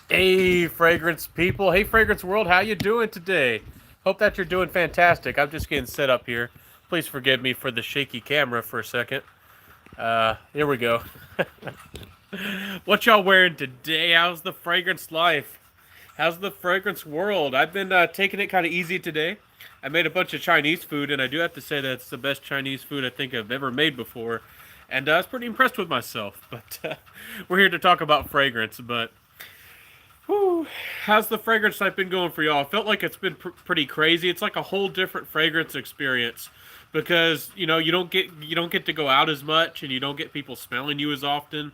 Hey, fragrance people. Hey, fragrance world. How you doing today? Hope that you're doing fantastic. I'm just getting set up here. Please forgive me for the shaky camera for a second. Here we go. What y'all wearing today? How's the fragrance life? How's the fragrance world? I've been taking it kind of easy today. I made a bunch of Chinese food, and I do have to say that it's the best Chinese food I think I've ever made before. And I was pretty impressed with myself. But we're here to talk about fragrance. But whew, how's the fragrance life been going for y'all? I felt like it's been pretty crazy. It's like a whole different fragrance experience because you don't get to go out as much, and you don't get people smelling you as often,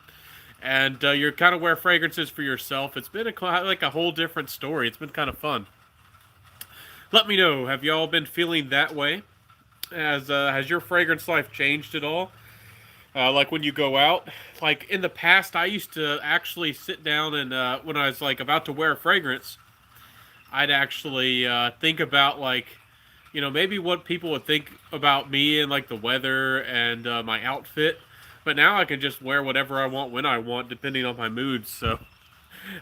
and you're kind of wear fragrances for yourself. It's been like a whole different story. It's been kind of fun. Let me know. Have y'all been feeling that way? Has your fragrance life changed at all? Like when you go out, like in the past, I used to actually sit down and when I was like about to wear a fragrance, I'd actually think about like, maybe what people would think about me and like the weather and my outfit. But now I can just wear whatever I want when I want, depending on my mood. So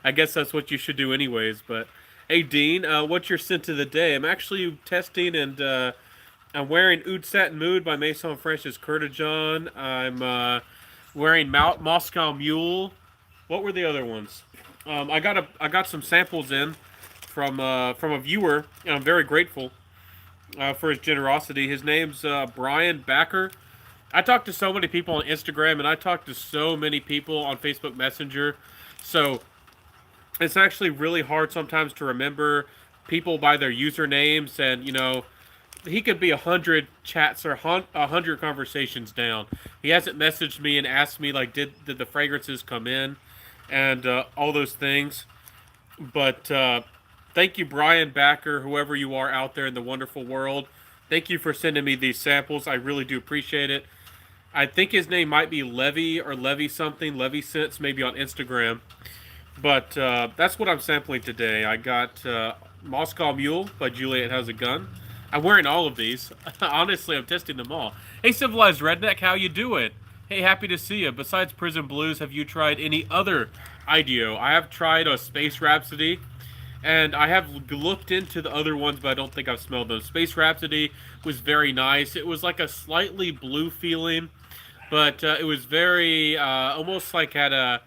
I guess that's what you should do, anyways. But hey, Dean, what's your scent of the day? I'm actually testing and I'm wearing Oud Satin Mood by Maison Francis Kurtajan. I'm wearing Moscow Mule. What were the other ones? I got some samples in from a viewer, and I'm very grateful for his generosity. His name's Brian Backer. I talked to so many people on Instagram, and I talked to so many people on Facebook Messenger. So it's actually really hard sometimes to remember people by their usernames, and he could be 100 chats or 100 conversations down. He hasn't messaged me and asked me like, did the fragrances come in, and all those things. But thank you, Brian Backer, whoever you are out there in the wonderful world. Thank you for sending me these samples. I really do appreciate it. I think his name might be Levy or Levy something, Levy Sense, maybe on Instagram. But that's what I'm sampling today. I got Moscow Mule by Juliet Has a Gun. I'm wearing all of these. Honestly, I'm testing them all. Hey, Civilized Redneck, how you doing? Hey, happy to see you. Besides Prison Blues, have you tried any other IDO? I have tried a Space Rhapsody, and I have looked into the other ones, but I don't think I've smelled them. Space Rhapsody was very nice. It was like a slightly blue feeling, but it was very almost like had a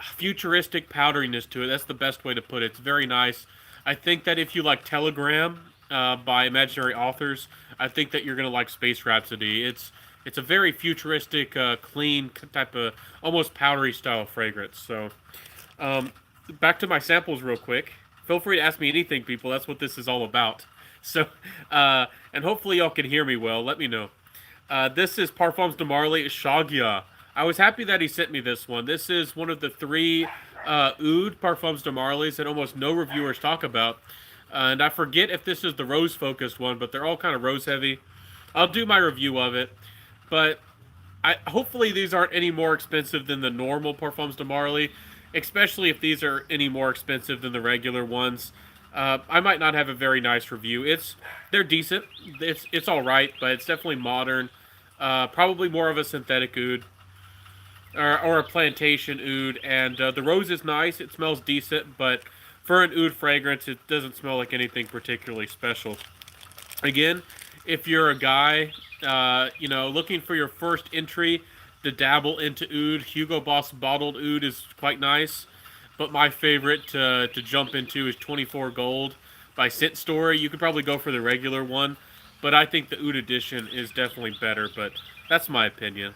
futuristic powderiness to it. That's the best way to put it. It's very nice. I think that if you like Telegram by Imaginary Authors, I think that you're gonna like Space Rhapsody. It's a very futuristic, clean type of almost powdery style fragrance. So, um, back to my samples real quick. Feel free to ask me anything, people. That's what this is all about. So, and hopefully y'all can hear me well. Let me know. This is Parfums de Marly Shagya. I was happy that he sent me this one. This is one of the three Oud Parfums de Marlys that almost no reviewers talk about. And I forget if this is the rose focused one, but they're all kind of rose heavy. I'll do my review of it. But hopefully these aren't any more expensive than the normal Parfums de Marly, especially if these are any more expensive than the regular ones. I might not have a very nice review. They're decent. It's all right, but it's definitely modern. Probably more of a synthetic oud or a plantation oud, and the rose is nice. It smells decent, but for an oud fragrance, it doesn't smell like anything particularly special. Again, if you're a guy, looking for your first entry to dabble into oud, Hugo Boss bottled oud is quite nice. But my favorite to jump into is 24 Gold by Scent Story. You could probably go for the regular one, but I think the oud edition is definitely better. But that's my opinion.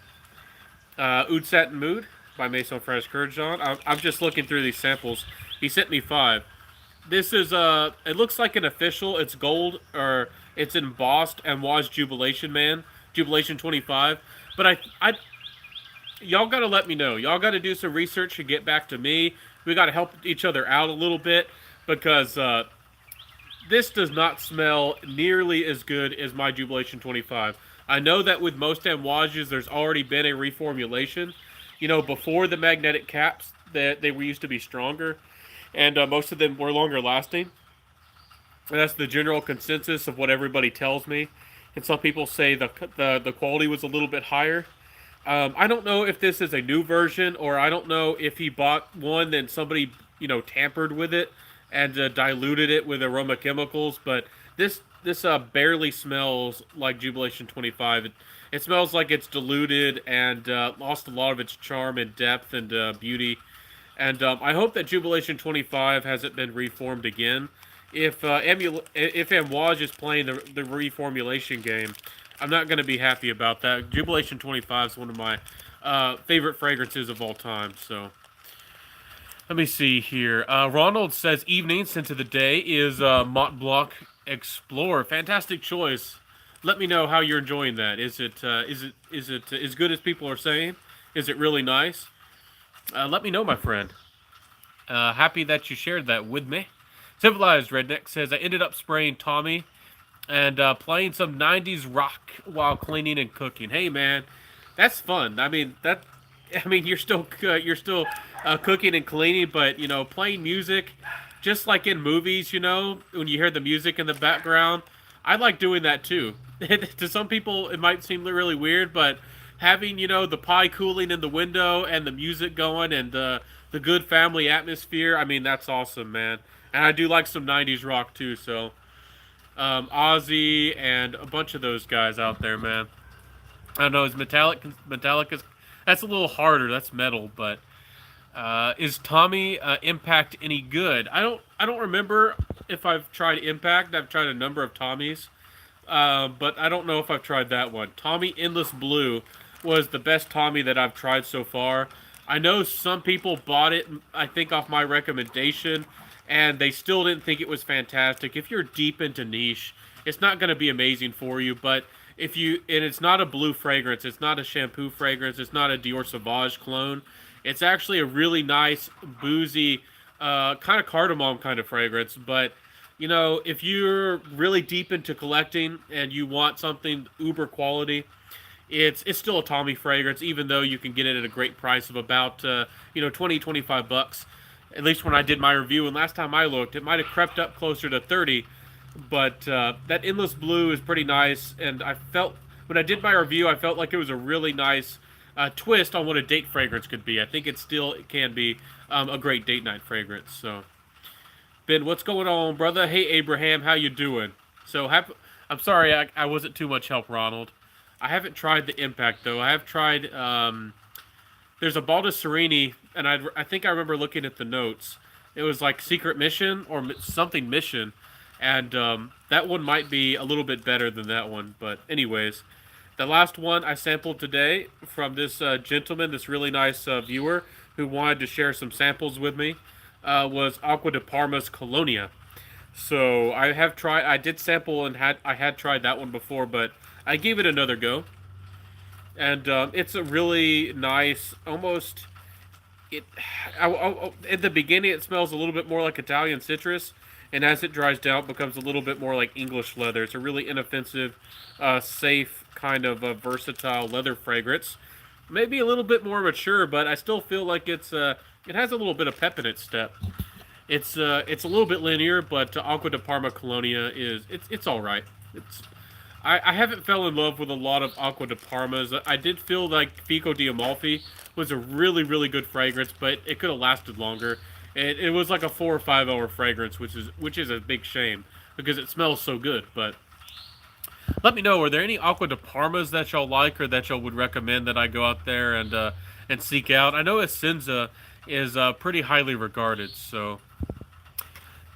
Oud Satin Mood by Maison Francis Kurkdjian. I'm just looking through these samples. He sent me five. This is it looks like an official. It's gold or it's embossed Amouage Jubilation Man, Jubilation 25. But y'all got to let me know. Y'all got to do some research and get back to me. We got to help each other out a little bit because this does not smell nearly as good as my Jubilation 25. I know that with most Amouages, there's already been a reformulation. Before the magnetic caps, that they used to be stronger, and most of them were longer lasting. And that's the general consensus of what everybody tells me. And some people say the quality was a little bit higher. I don't know if this is a new version, or I don't know if he bought one and somebody, tampered with it and diluted it with aroma chemicals. But this barely smells like Jubilation 25. It smells like it's diluted and lost a lot of its charm and depth and beauty. And I hope that Jubilation 25 hasn't been reformed again. If Amouage is playing the reformulation game, I'm not going to be happy about that. Jubilation 25 is one of my favorite fragrances of all time. So let me see here. Ronald says evening scent of the day is Mont Blanc Explorer. Fantastic choice. Let me know how you're enjoying that. Is it as good as people are saying? Is it really nice? Let me know, my friend. Happy that you shared that with me. Civilized Redneck says I ended up spraying Tommy and playing some '90s rock while cleaning and cooking. Hey, man, that's fun. You're still cooking and cleaning, but playing music, just like in movies. When you hear the music in the background, I like doing that too. To some people, it might seem really weird, but having the pie cooling in the window and the music going and the good family atmosphere, I mean that's awesome, man. And I do like some '90s rock too, so Ozzy and a bunch of those guys out there, man. I don't know. Is Metallica's? That's a little harder. That's metal, but is Tommy Impact any good? I don't remember if I've tried Impact. I've tried a number of Tommies, but I don't know if I've tried that one. Tommy Endless Blue was the best Tommy that I've tried so far. I know some people bought it, I think, off my recommendation, and they still didn't think it was fantastic. If you're deep into niche, it's not going to be amazing for you, but and it's not a blue fragrance, it's not a shampoo fragrance, it's not a Dior Sauvage clone. It's actually a really nice, boozy, kind of cardamom kind of fragrance, but if you're really deep into collecting and you want something uber quality, it's still a Tommy fragrance, even though you can get it at a great price of about 20-25 bucks. At least when I did my review, and last time I looked, it might have crept up closer to 30. But that Endless Blue is pretty nice, and I felt when I did my review, I felt like it was a really nice twist on what a date fragrance could be. I think it can be a great date night fragrance. So Ben, what's going on, brother? Hey, Abraham, how you doing? I'm sorry I wasn't too much help, Ronald. I haven't tried the Impact though. I have tried. There's a Baldessarini, and I think I remember looking at the notes. It was like Secret Mission or something Mission, and that one might be a little bit better than that one. But anyways, the last one I sampled today from this gentleman, this really nice viewer who wanted to share some samples with me, was Aqua de Parma's Colonia. So I did sample and I had tried that one before, but I gave it another go, and it's a really nice, almost it. At the beginning, it smells a little bit more like Italian citrus, and as it dries down, it becomes a little bit more like English leather. It's a really inoffensive, safe kind of versatile leather fragrance. Maybe a little bit more mature, but I still feel like it has a little bit of pep in its step. It's a little bit linear, but Aqua de Parma Colonia it's all right. I haven't fell in love with a lot of Aqua de Parmas. I did feel like Fico di Amalfi was a really, really good fragrance, but it could have lasted longer. It was like a 4 or 5 hour fragrance, which is a big shame because it smells so good. But let me know, are there any Aqua de Parmas that y'all like or that y'all would recommend that I go out there and seek out? I know Essenza is pretty highly regarded, so.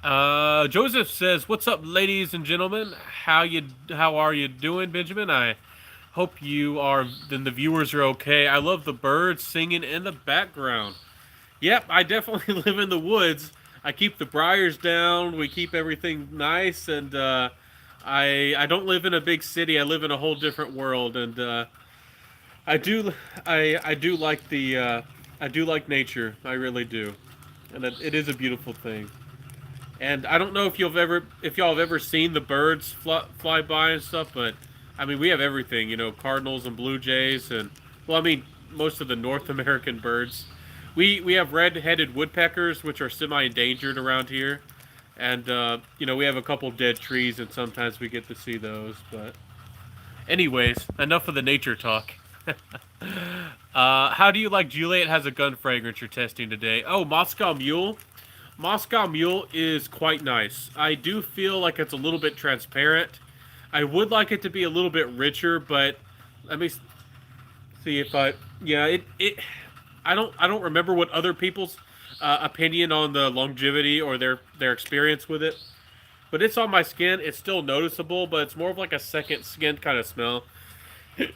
Joseph says, "What's up, ladies and gentlemen? How are you doing, Benjamin? I hope you are. Then the viewers are okay. I love the birds singing in the background. Yep, I definitely live in the woods. I keep the briars down. We keep everything nice, and I don't live in a big city. I live in a whole different world, and I do like I do like nature. I really do, and it is a beautiful thing." And I don't know if y'all have ever seen the birds fly by and stuff, but I mean we have everything, cardinals and blue jays, and well, I mean most of the North American birds. We have red-headed woodpeckers, which are semi-endangered around here, and we have a couple dead trees, and sometimes we get to see those. But anyways, enough of the nature talk. How do you like Juliet has a gun fragrance you're testing today? Oh, Moscow Mule. Moscow Mule is quite nice. I do feel like it's a little bit transparent. I would like it to be a little bit richer, but let me see if I. Yeah, it. I don't remember what other people's opinion on the longevity or their experience with it. But it's on my skin. It's still noticeable, but it's more of like a second skin kind of smell.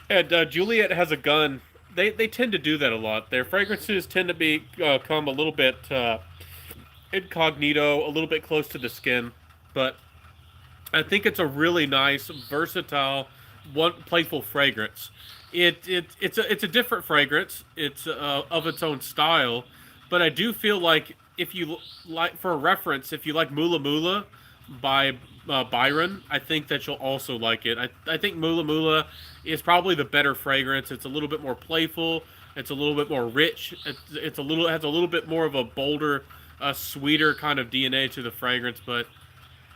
And Juliet has a gun. They tend to do that a lot. Their fragrances tend to be come a little bit incognito, a little bit close to the skin, but I think it's a really nice, versatile, one playful fragrance. It's a different fragrance. It's of its own style, but I do feel like if you like for a reference, if you like Mula Mula by Byron, I think that you'll also like it. I think Mula Mula is probably the better fragrance. It's a little bit more playful. It's a little bit more rich. It's a little it has a little bit more of a bolder, sweeter kind of DNA to the fragrance, but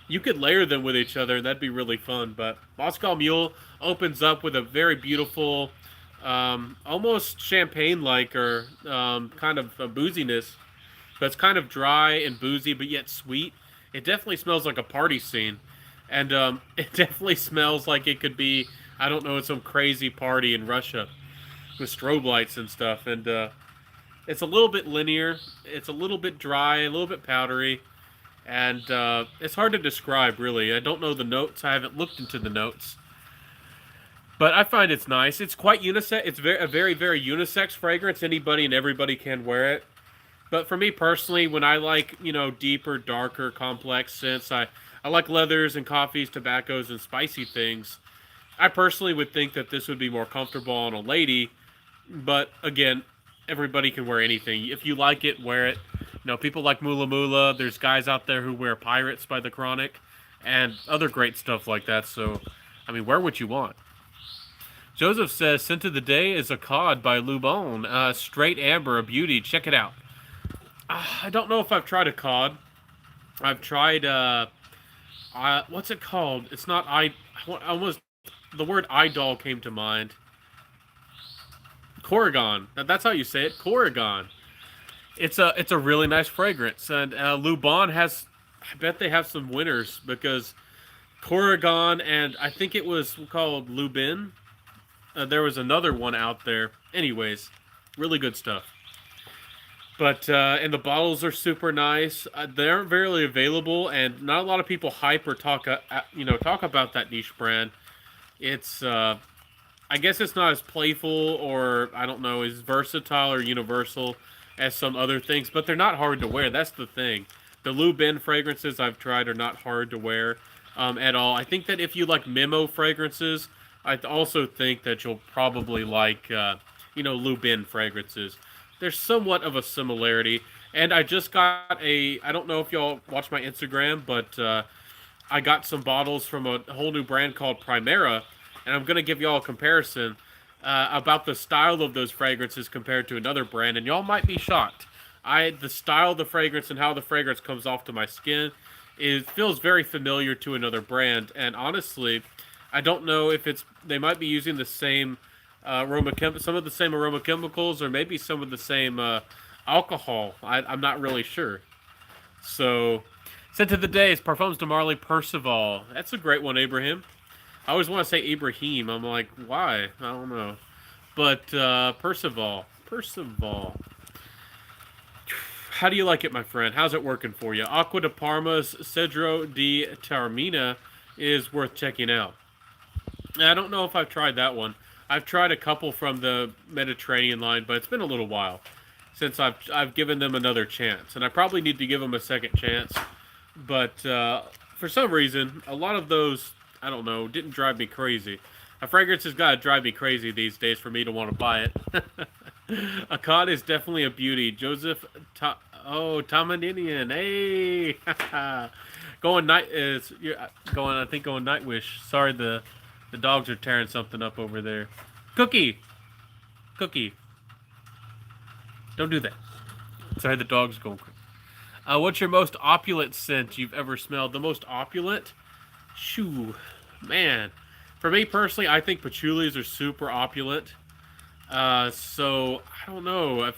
you could layer them with each other, and that'd be really fun. But Moscow Mule opens up with a very beautiful, almost champagne-like or kind of a booziness. But it's kind of dry and boozy, but yet sweet. It definitely smells like a party scene, and it definitely smells like it could be, I don't know, some crazy party in Russia with strobe lights and stuff. And it's a little bit linear. It's a little bit dry, a little bit powdery, and it's hard to describe really. I don't know the notes. I haven't looked into the notes, but I find it's nice. It's quite unisex. It's a very very unisex fragrance. Anybody and everybody can wear it. But for me personally, when I like deeper, darker, complex scents, I like leathers and coffees, tobaccos, and spicy things. I personally would think that this would be more comfortable on a lady, but again, everybody can wear anything. If you like it, wear it. People like Mula Mula. There's guys out there who wear Pirates by the Chronic and other great stuff like that. So, I mean, wear what you want. Joseph says, scent of the day is a cod by Lubon. Straight amber, a beauty. Check it out. I don't know if I've tried a cod. I've tried, what's it called? It's not, the word idol came to mind. Corrigan. That's how you say it. Corrigan. It's a really nice fragrance, and Lubon has. I bet they have some winners because Corrigan and I think it was called Lubin. There was another one out there. Anyways, really good stuff. But and the bottles are super nice. They aren't very available, and not a lot of people hype or talk about that niche brand. It's I guess it's not as playful or I don't know as versatile or universal as some other things, but they're not hard to wear. That's the thing. The Lubin fragrances I've tried are not hard to wear at all. I think that if you like Memo fragrances, I also think that you'll probably like Lubin fragrances. There's somewhat of a similarity. And I just got I don't know if y'all watch my Instagram, but I got some bottles from a whole new brand called Primera, and I'm going to give y'all a comparison about the style of those fragrances compared to another brand, and y'all might be shocked. The style of the fragrance and how the fragrance comes off to my skin feels very familiar to another brand, and honestly, I don't know if they might be using the same some of the same aroma chemicals, or maybe some of the same alcohol. I'm not really sure. So, scent of the day is Parfums de Marly Percival. That's a great one, Abraham. I always want to say Ibrahim. I'm like, why? I don't know. But Percival. Percival. How do you like it, my friend? How's it working for you? Aqua de Parma's Cedro di Taormina is worth checking out. I don't know if I've tried that one. I've tried a couple from the Mediterranean line, but it's been a little while since I've given them another chance, and I probably need to give them a second chance. But for some reason, a lot of those, I don't know, didn't drive me crazy. A fragrance has got to drive me crazy these days for me to want to buy it. A cod is definitely a beauty. Joseph, Tamaninian, hey, going night is going. I think going Nightwish. Sorry, the dogs are tearing something up over there. Cookie, don't do that. Sorry, the dog's going. What's your most opulent scent you've ever smelled? The most opulent? Shoo, man. For me personally, I think patchoulis are super opulent. So I don't know.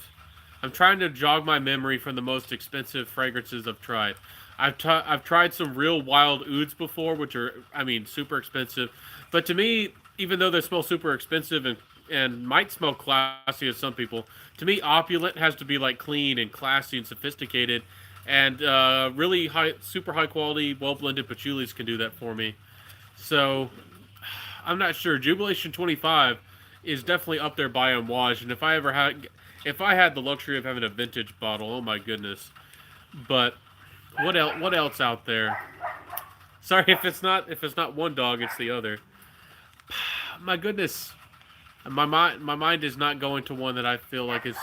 I'm trying to jog my memory from the most expensive fragrances I've tried. I've tried some real wild ouds before, which are, I mean, super expensive. But to me, even though they smell super expensive and might smell classy as some people, to me, opulent has to be like clean and classy and sophisticated, and really high, super high quality, well blended patchoulis can do that for me. So I'm not sure. Jubilation 25 is definitely up there by Amouage, and if I had the luxury of having a vintage bottle, oh my goodness. But what else? What else out there? Sorry if it's not one dog, it's the other. My goodness, my mind is not going to one that I feel like is.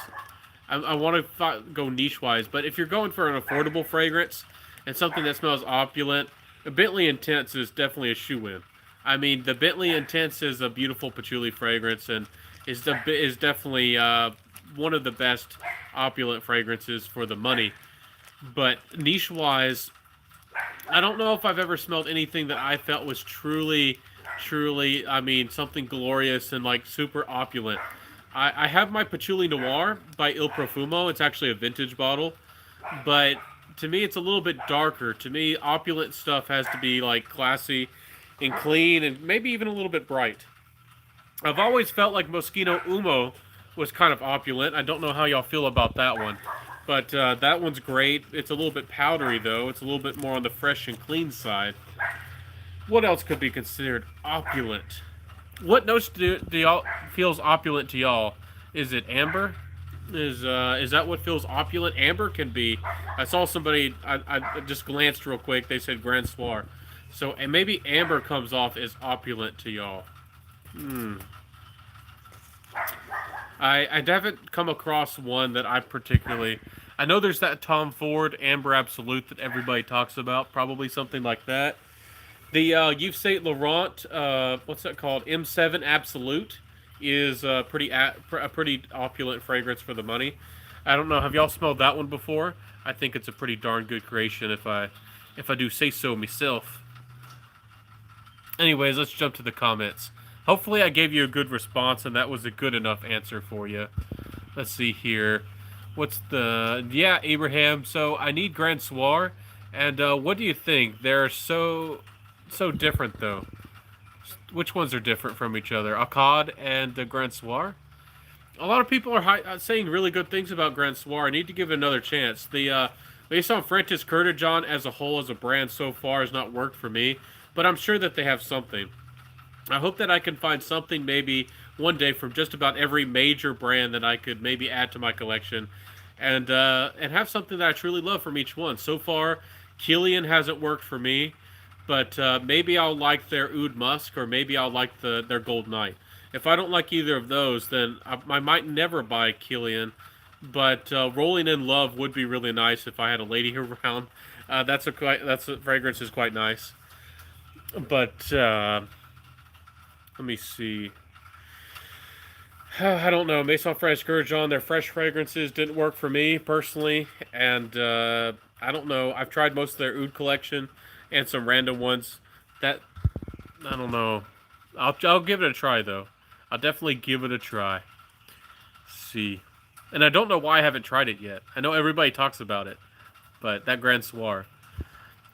I want to go niche wise, but if you're going for an affordable fragrance and something that smells opulent, a Bentley Intense is definitely a shoe in. I mean, the Bentley Intense is a beautiful patchouli fragrance and is definitely one of the best opulent fragrances for the money. But niche wise, I don't know if I've ever smelled anything that I felt was truly, I mean, something glorious and like super opulent. I have my Patchouli Noir by Il Profumo. It's actually a vintage bottle, but to me, it's a little bit darker. To me, opulent stuff has to be like classy and clean and maybe even a little bit bright. I've always felt like Moschino Umo was kind of opulent. I don't know how y'all feel about that one. But that one's great. It's a little bit powdery, though. It's a little bit more on the fresh and clean side. What else could be considered opulent? What notes do y'all feels opulent to y'all? Is it amber? Is that what feels opulent? Amber can be. I saw somebody. I just glanced real quick. They said Grand Soir. So and maybe amber comes off as opulent to y'all. Hmm. I haven't come across one that I particularly. I know there's that Tom Ford Amber Absolute that everybody talks about. Probably something like that. The Yves Saint Laurent, what's that called? M7 Absolute is a pretty opulent fragrance for the money. I don't know. Have y'all smelled that one before? I think it's a pretty darn good creation if I do say so myself. Anyways, let's jump to the comments. Hopefully, I gave you a good response and that was a good enough answer for you. Let's see here. What's the yeah Abraham? So I need Grand Soir, and what do you think? They're so different though. Which ones are different from each other? Akkad and the Grand Soir. A lot of people are saying really good things about Grand Soir. I need to give it another chance. The based on Frentis Kurtajan as a whole as a brand so far has not worked for me, but I'm sure that they have something. I hope that I can find something maybe one day from just about every major brand that I could maybe add to my collection, and have something that I truly love from each one. So far, Kilian hasn't worked for me, but maybe I'll like their Oud Musk or maybe I'll like their Gold Knight. If I don't like either of those, then I might never buy Kilian. But Rolling in Love would be really nice if I had a lady around. That's a fragrance is quite nice. But let me see. I don't know. Maison Fresh Gurjon, their fresh fragrances didn't work for me personally, and I don't know. I've tried most of their oud collection and some random ones. That I don't know. I'll give it a try though. I'll definitely give it a try. See, and I don't know why I haven't tried it yet. I know everybody talks about it, but that Grand Soir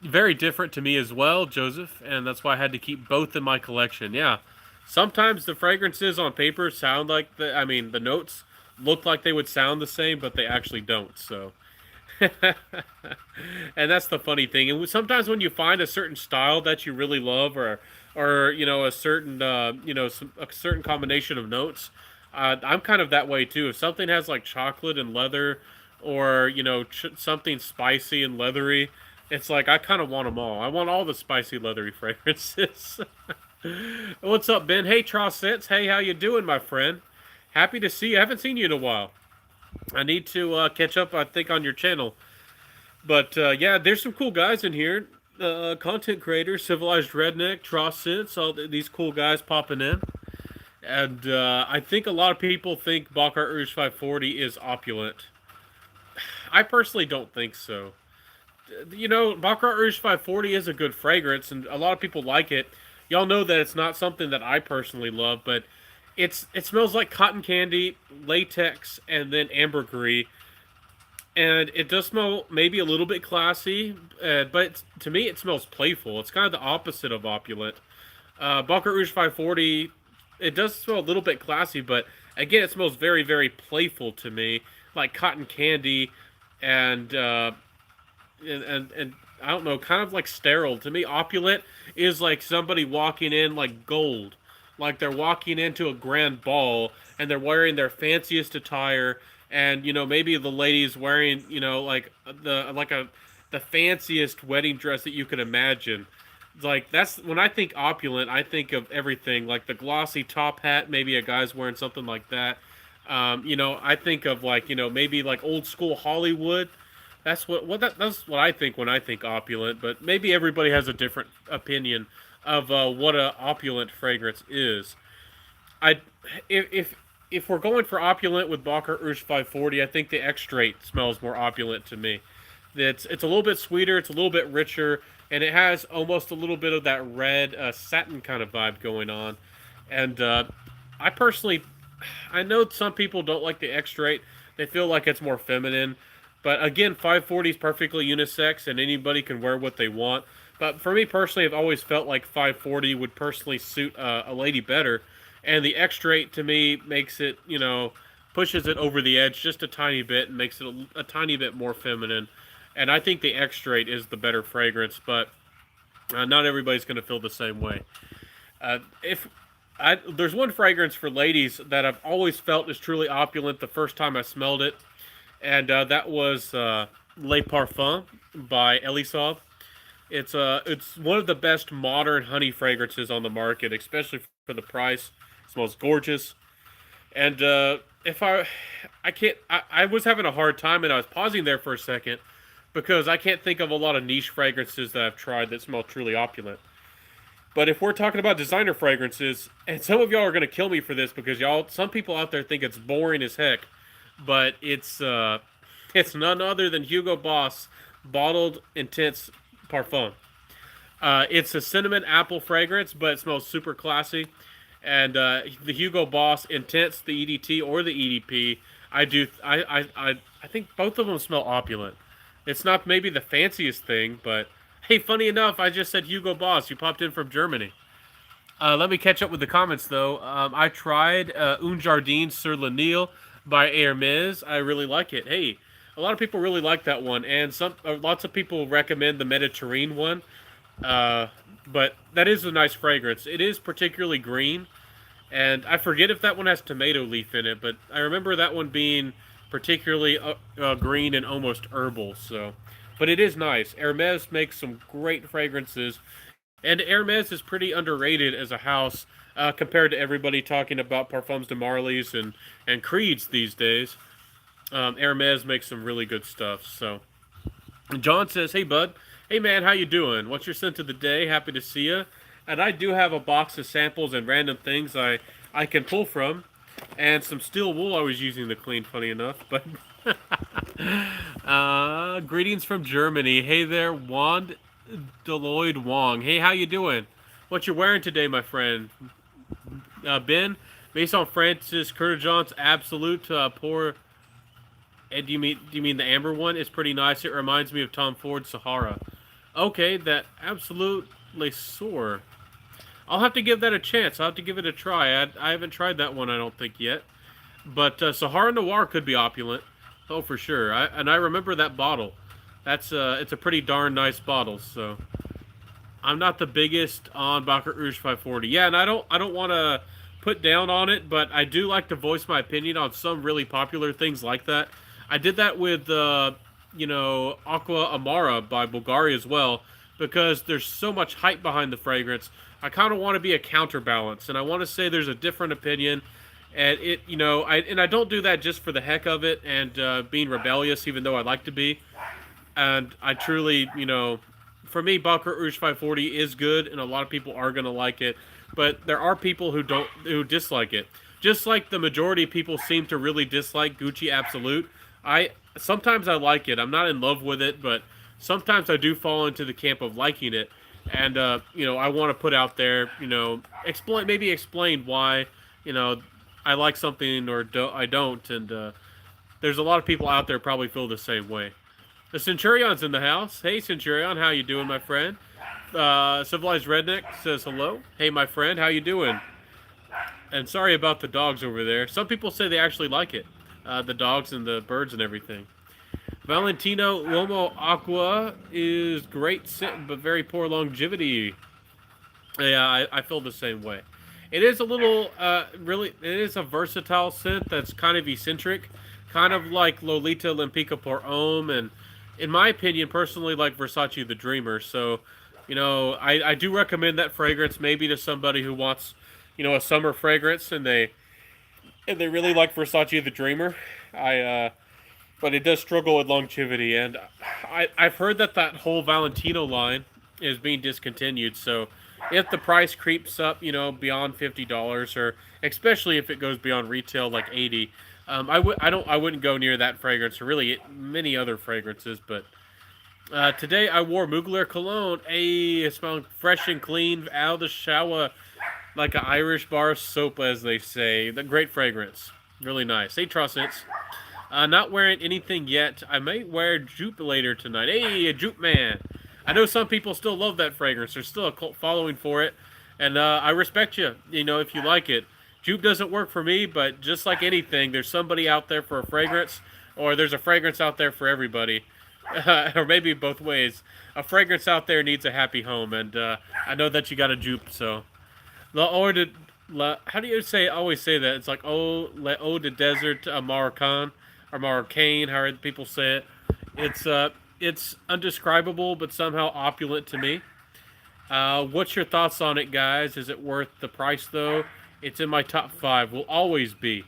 very different to me as well, Joseph, and that's why I had to keep both in my collection. Yeah, sometimes the fragrances on paper sound like the notes look like they would sound the same, but they actually don't. So, and that's the funny thing. And sometimes when you find a certain style that you really love, or a certain a certain combination of notes, I'm kind of that way too. If something has like chocolate and leather, or something spicy and leathery, it's like I kind of want them all. I want all the spicy leathery fragrances. What's up, Ben? Hey, Trossense. Hey, how you doing, my friend? Happy to see you. I haven't seen you in a while. I need to catch up, I think, on your channel. But yeah, there's some cool guys in here. Content creators, Civilized Redneck, Trossense, all these cool guys popping in. And I think a lot of people think Baccarat Rouge 540 is opulent. I personally don't think so. Baccarat Rouge 540 is a good fragrance, and a lot of people like it. Y'all know that it's not something that I personally love, but it smells like cotton candy, latex, and then ambergris, and it does smell maybe a little bit classy, but to me it smells playful. It's kind of the opposite of opulent. Baccarat Rouge 540, it does smell a little bit classy, but again, it smells very, very playful to me, like cotton candy, and and I don't know, kind of like sterile. To me, opulent is like somebody walking in like gold, like they're walking into a grand ball and they're wearing their fanciest attire, and maybe the lady's wearing like the fanciest wedding dress that you could imagine. Like that's when I think opulent, I think of everything like the glossy top hat. Maybe a guy's wearing something like that. I think of like maybe like old school Hollywood. That's what I think when I think opulent. But maybe everybody has a different opinion of what a opulent fragrance is. I if we're going for opulent with Baccarat Rouge 540, I think the X-Straight smells more opulent to me. It's a little bit sweeter, it's a little bit richer, and it has almost a little bit of that red satin kind of vibe going on. And I personally, I know some people don't like the X-Straight; they feel like it's more feminine. But again, 540 is perfectly unisex, and anybody can wear what they want. But for me personally, I've always felt like 540 would personally suit a lady better, and the X-Straight to me makes it, pushes it over the edge just a tiny bit and makes it a tiny bit more feminine. And I think the X-Straight is the better fragrance, but not everybody's going to feel the same way. If there's one fragrance for ladies that I've always felt is truly opulent the first time I smelled it, and that was Le Parfum by Elisov. It's one of the best modern honey fragrances on the market, especially for the price. It smells gorgeous, and if I can't, I was having a hard time, and I was pausing there for a second because I can't think of a lot of niche fragrances that I've tried that smell truly opulent. But if we're talking about designer fragrances, and some of y'all are gonna kill me for this because some people out there think it's boring as heck, but it's none other than Hugo Boss bottled intense parfum. It's a cinnamon apple fragrance, but it smells super classy. And the Hugo Boss Intense, the EDT or the EDP, I think both of them smell opulent. It's not maybe the fanciest thing, but hey, funny enough, I just said Hugo Boss. You popped in from Germany. Let me catch up with the comments though. I tried Un Jardin sur le Nil by Hermes. I really like it. Hey, a lot of people really like that one, and lots of people recommend the Mediterranean one. But that is a nice fragrance. It is particularly green, and I forget if that one has tomato leaf in it, but I remember that one being particularly green and almost herbal. So, but it is nice. Hermes makes some great fragrances, and Hermes is pretty underrated as a house compared to everybody talking about Parfums de Marly's and Creeds these days. Hermes makes some really good stuff. So, John says, "Hey, bud. Hey, man. How you doing? What's your scent of the day? Happy to see you." And I do have a box of samples and random things I can pull from, and some steel wool I was using to clean. Funny enough, but greetings from Germany. Hey there, Wand Deloyd Wong. Hey, how you doing? What you wearing today, my friend? Ben, based on Francis Kurtajan's Absolute pour. Do you mean the amber one? It's pretty nice. It reminds me of Tom Ford's Sahara. Okay, that Absolute Les Sour. I'll have to give that a chance. I'll have to give it a try. I haven't tried that one, I don't think, yet. But Sahara Noir could be opulent. Oh, for sure. I remember that bottle. It's a pretty darn nice bottle. So I'm not the biggest on Baccarat Rouge 540. Yeah, and I don't want to put down on it, but I do like to voice my opinion on some really popular things like that. I did that with Aqua Amara by Bulgari as well, because there's so much hype behind the fragrance. I kind of want to be a counterbalance, and I want to say there's a different opinion. And I don't do that just for the heck of it and being rebellious, even though I like to be. And I truly, for me, Baccarat Rouge 540 is good, and a lot of people are gonna like it. But there are people who dislike it. Just like the majority of people seem to really dislike Gucci Absolute. Sometimes I like it. I'm not in love with it, but sometimes I do fall into the camp of liking it. And I want to put out there, explain why you know, I like something or I don't, and there's a lot of people out there probably feel the same way. The Centurion's in the house. Hey, Centurion, how you doing, my friend? Civilized Redneck says hello. Hey, my friend, how you doing? And sorry about the dogs over there. Some people say they actually like it, the dogs and the birds and everything. Valentino Lomo Aqua is great scent, but very poor longevity. Yeah, I feel the same way. It is a little, really, it is a versatile scent that's kind of eccentric, kind of like Lolita Olympica por Homme, and in my opinion, personally, like Versace the Dreamer. So, I do recommend that fragrance maybe to somebody who wants, a summer fragrance, and they really like Versace the Dreamer. But it does struggle with longevity, and I've heard that whole Valentino line is being discontinued. So if the price creeps up, beyond $50, or especially if it goes beyond retail like 80, I wouldn't go near that fragrance or really many other fragrances. But today I wore Mugler cologne. It smelled fresh and clean out of the shower, like an Irish bar soap, as they say. The great fragrance, really nice. Hey, Trussets. Not wearing anything yet. I might wear Jupe later tonight. Hey, a Jupe man. I know some people still love that fragrance. There's still a cult following for it, and I respect you. If you like it. Jupe doesn't work for me, but just like anything, there's somebody out there for a fragrance, or there's a fragrance out there for everybody, or maybe both ways. A fragrance out there needs a happy home, and I know that you got a Jupe. So, how do you say? Always say that. It's like le eau de desert Moroccan or Moroccan, however people say it. It's undescribable, but somehow opulent to me. What's your thoughts on it, guys? Is it worth the price, though? It's in my top five. Will always be.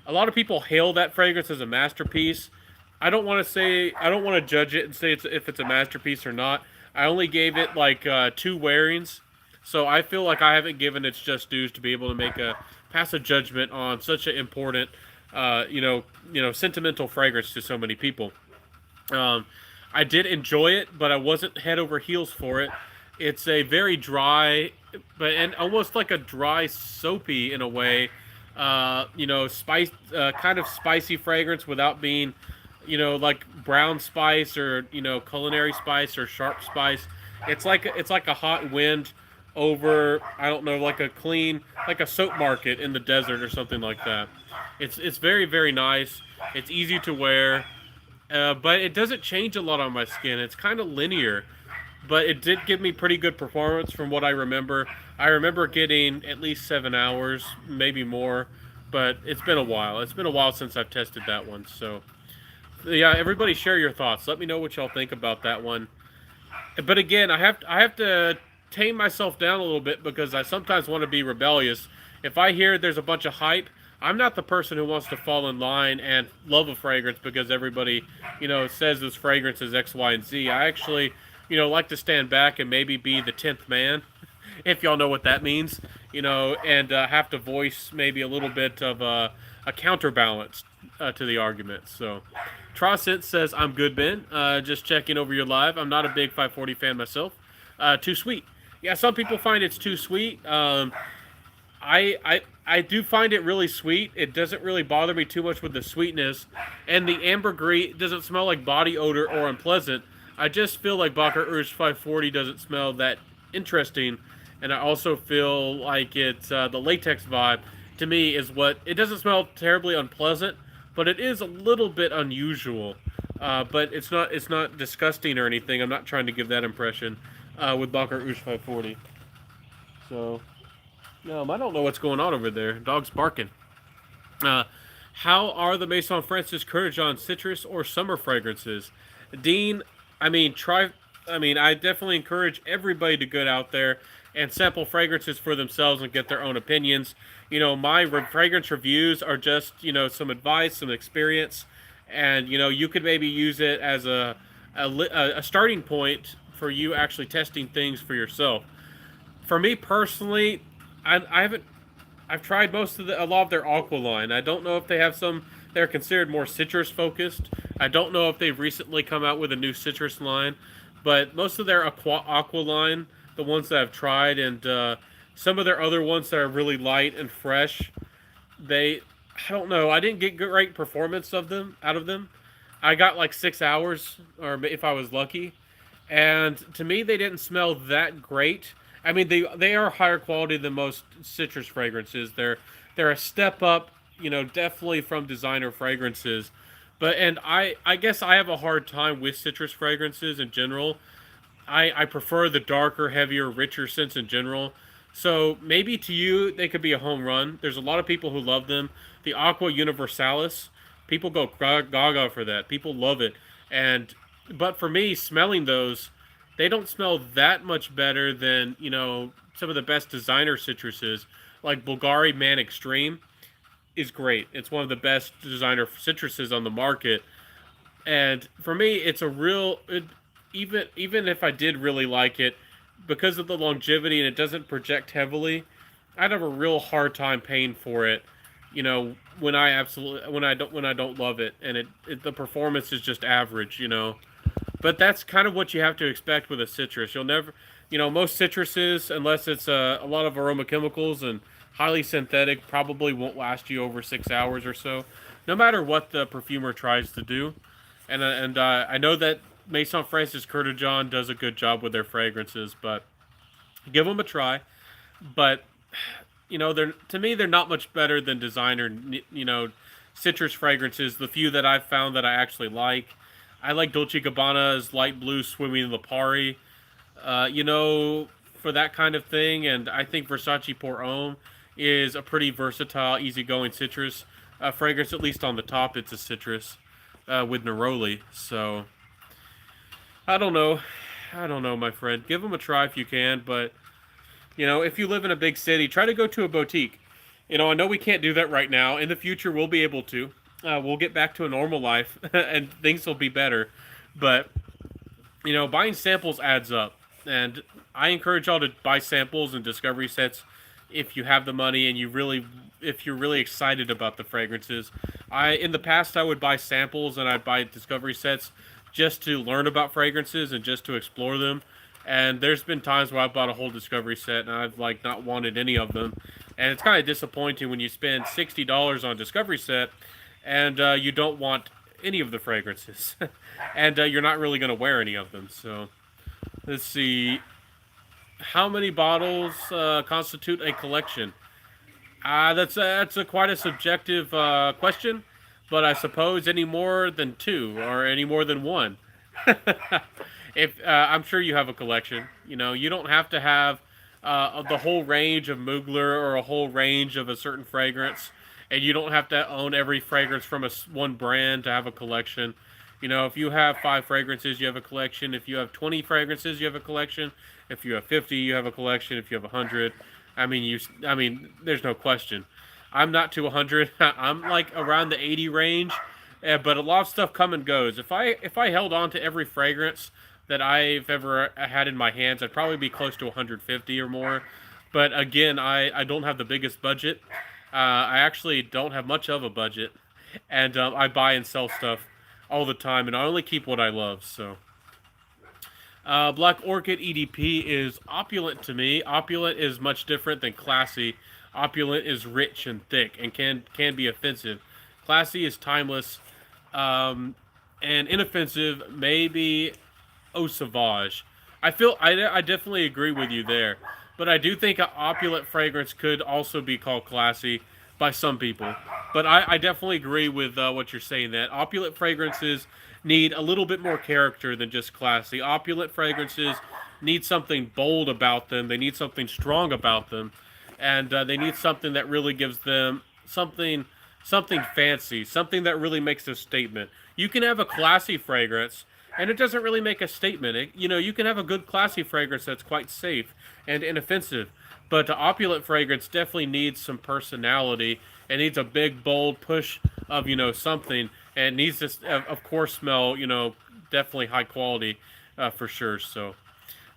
A lot of people hail that fragrance as a masterpiece. I don't want to judge it and say if it's a masterpiece or not. I only gave it like two wearings, so I feel like I haven't given its just dues to be able to pass a judgment on such an important, sentimental fragrance to so many people. Um, I did enjoy it, but I wasn't head over heels for it. It's a very dry, and almost like a dry soapy in a way. Spice, kind of spicy fragrance without being, like brown spice or culinary spice or sharp spice. It's like a hot wind over, I don't know, like a soap market in the desert or something like that. It's very very nice. It's easy to wear. But it doesn't change a lot on my skin. It's kind of linear, but it did give me pretty good performance from what I remember. I remember getting at least 7 hours, maybe more, but it's been a while. It's been a while since I've tested that one. So, yeah, everybody share your thoughts. Let me know what y'all think about that one. But again, I have to tame myself down a little bit because I sometimes want to be rebellious. If I hear there's a bunch of hype, I'm not the person who wants to fall in line and love a fragrance because everybody, says this fragrance is X, Y, and Z. I actually, like to stand back and maybe be the 10th man, if y'all know what that means, and have to voice maybe a little bit of a counterbalance to the argument. So, Trosset says, I'm good, Ben. Just checking over your live. I'm not a big 540 fan myself. Too sweet. Yeah, some people find it's too sweet. I do find it really sweet. It doesn't really bother me too much with the sweetness, and the ambergris doesn't smell like body odor or unpleasant. I just feel like Bacher Urge 540 doesn't smell that interesting, and I also feel like it's the latex vibe to me is what it doesn't smell terribly unpleasant, but it is a little bit unusual. But it's not disgusting or anything. I'm not trying to give that impression with Bacher Urge 540. So. I don't know what's going on over there. Dog's barking. How are the Maison Francis Kurkdjian citrus or summer fragrances? Dean, I mean, try. I mean, I definitely encourage everybody to get out there and sample fragrances for themselves and get their own opinions. My fragrance reviews are just, some advice, some experience, and you could maybe use it as a starting point for you actually testing things for yourself. For me personally, I haven't. I've tried a lot of their aqua line. I don't know if they have some. They're considered more citrus focused. I don't know if they've recently come out with a new citrus line, but most of their aqua line, the ones that I've tried, and some of their other ones that are really light and fresh, they, I don't know, I didn't get great performance of them out of them. I got like 6 hours, or if I was lucky, and to me they didn't smell that great. I mean, they are higher quality than most citrus fragrances. They're a step up, definitely from designer fragrances. But and I guess I have a hard time with citrus fragrances in general. I prefer the darker, heavier, richer scents in general. So maybe to you they could be a home run. There's a lot of people who love them. The Aqua Universalis, people go gaga for that. People love it. And but for me, smelling those, they don't smell that much better than some of the best designer citruses, like Bulgari Man Extreme is great. It's one of the best designer citruses on the market, and for me, it's a real. Even if I did really like it, because of the longevity and it doesn't project heavily, I'd have a real hard time paying for it. When I don't love it, and the performance is just average. But that's kind of what you have to expect with a citrus. You'll never, most citruses, unless it's a lot of aroma chemicals and highly synthetic, probably won't last you over 6 hours or so, no matter what the perfumer tries to do. And I know that Maison Francis Kurkdjian does a good job with their fragrances, but give them a try. But they're to me they're not much better than designer, citrus fragrances. The few that I've found that I actually like. I like Dolce Gabbana's light blue swimming Lipari, for that kind of thing. And I think Versace Pour Homme is a pretty versatile, easygoing citrus fragrance. At least on the top, it's a citrus with neroli. So I don't know. I don't know, my friend. Give them a try if you can. But if you live in a big city, try to go to a boutique. I know we can't do that right now. In the future, we'll be able to. We'll get back to a normal life, and things will be better. But buying samples adds up, and I encourage y'all to buy samples and discovery sets if you have the money and if you're really excited about the fragrances. In the past I would buy samples and I'd buy discovery sets just to learn about fragrances and just to explore them. And there's been times where I bought a whole discovery set and I've like not wanted any of them. And it's kind of disappointing when you spend $60 on a discovery set and you don't want any of the fragrances, and you're not really going to wear any of them. So let's see, how many bottles constitute a collection? That's quite a subjective question, but I suppose any more than two or any more than one. If I'm sure you have a collection, you don't have to have the whole range of Mugler or a whole range of a certain fragrance, and you don't have to own every fragrance from one brand to have a collection. If you have 5 fragrances, you have a collection. If you have 20 fragrances, you have a collection. If you have 50, you have a collection. If you have 100, there's no question. I'm not to 100. I'm like around the 80 range, but a lot of stuff come and goes. If I held on to every fragrance that I've ever had in my hands, I'd probably be close to 150 or more. But again, I don't have the biggest budget. I actually don't have much of a budget, and I buy and sell stuff all the time, and I only keep what I love. So, Black Orchid EDP is opulent to me. Opulent is much different than classy. Opulent is rich and thick and can be offensive. Classy is timeless, and inoffensive. Maybe Eau Sauvage. I definitely agree with you there. But I do think an opulent fragrance could also be called classy by some people. But I definitely agree with what you're saying, that opulent fragrances need a little bit more character than just classy. Opulent fragrances need something bold about them. They need something strong about them. And they need something that really gives them something fancy, something that really makes a statement. You can have a classy fragrance and it doesn't really make a statement. You can have a good classy fragrance that's quite safe and inoffensive, but the opulent fragrance definitely needs some personality. It needs a big, bold push of something, and it needs to, of course, smell definitely high quality for sure. So,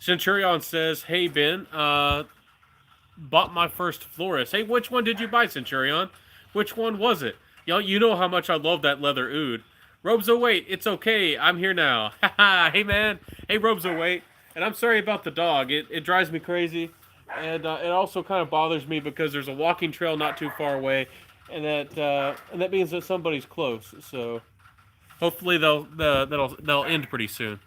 Centurion says, "Hey Ben, bought my first florist. Hey, which one did you buy, Centurion? Which one was it? You know how much I love that leather oud." Robes await. It's okay. I'm here now. Hey, man. Hey, Robes await. And I'm sorry about the dog. It drives me crazy. And it also kind of bothers me because there's a walking trail not too far away. and that means that somebody's close. So hopefully they'll end pretty soon.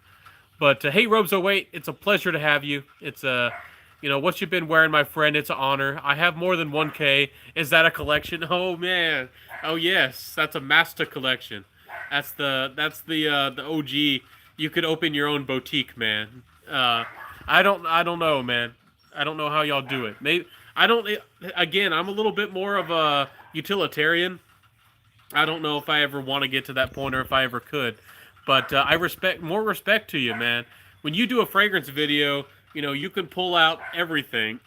But hey, Robes08, it's a pleasure to have you. It's what you've been wearing, my friend. It's an honor. I have more than 1K. Is that a collection? Oh man. Oh yes, that's a master collection. That's the OG. You could open your own boutique, man. I don't know, man. I don't know how y'all do it. Maybe I don't. Again, I'm a little bit more of a utilitarian. I don't know if I ever want to get to that point or if I ever could. But I respect more respect to you, man. When you do a fragrance video, you can pull out everything.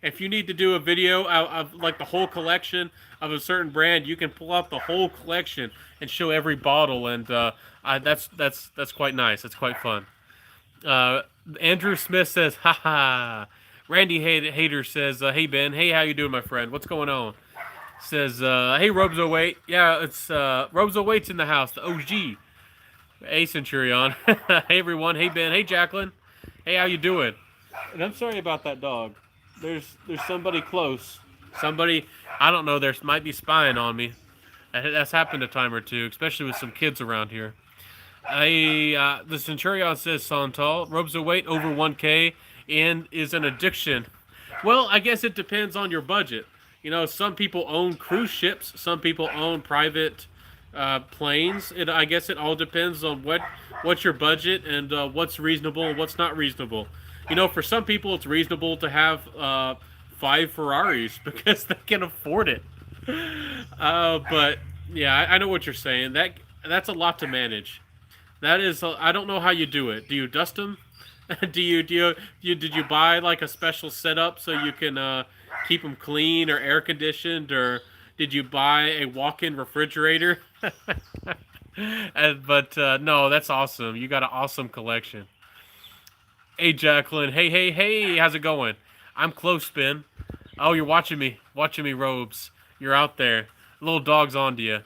If you need to do a video of like the whole collection of a certain brand, you can pull out the whole collection and show every bottle, and that's quite nice. It's quite fun. Andrew Smith says, "Ha." Randy Hater says, "Hey Ben, hey, how you doing, my friend? What's going on?" Says, "Hey Robes08, yeah, it's Robes08's in the house, the OG." Hey Centurion, hey everyone, hey Ben, hey Jacqueline, hey, how you doing? And I'm sorry about that dog. There's somebody close. Somebody, I don't know. There might be spying on me. That's happened a time or two, especially with some kids around here. The Centurion says Santal Robes08 over 1K and is an addiction. Well, I guess it depends on your budget. Some people own cruise ships. Some people own private planes. I guess it all depends on what's your budget and what's reasonable and what's not reasonable. For some people, it's reasonable to have 5 Ferraris because they can afford it. But yeah, I know what you're saying. That's a lot to manage. That is, I don't know how you do it. Do you dust them? Did you buy like a special setup so you can keep them clean or air conditioned, or did you buy a walk-in refrigerator? But no, that's awesome. You got an awesome collection. Hey Jacqueline, hey, how's it going? I'm close, Ben. Oh, you're watching me, Robes. You're out there. Little dog's onto you.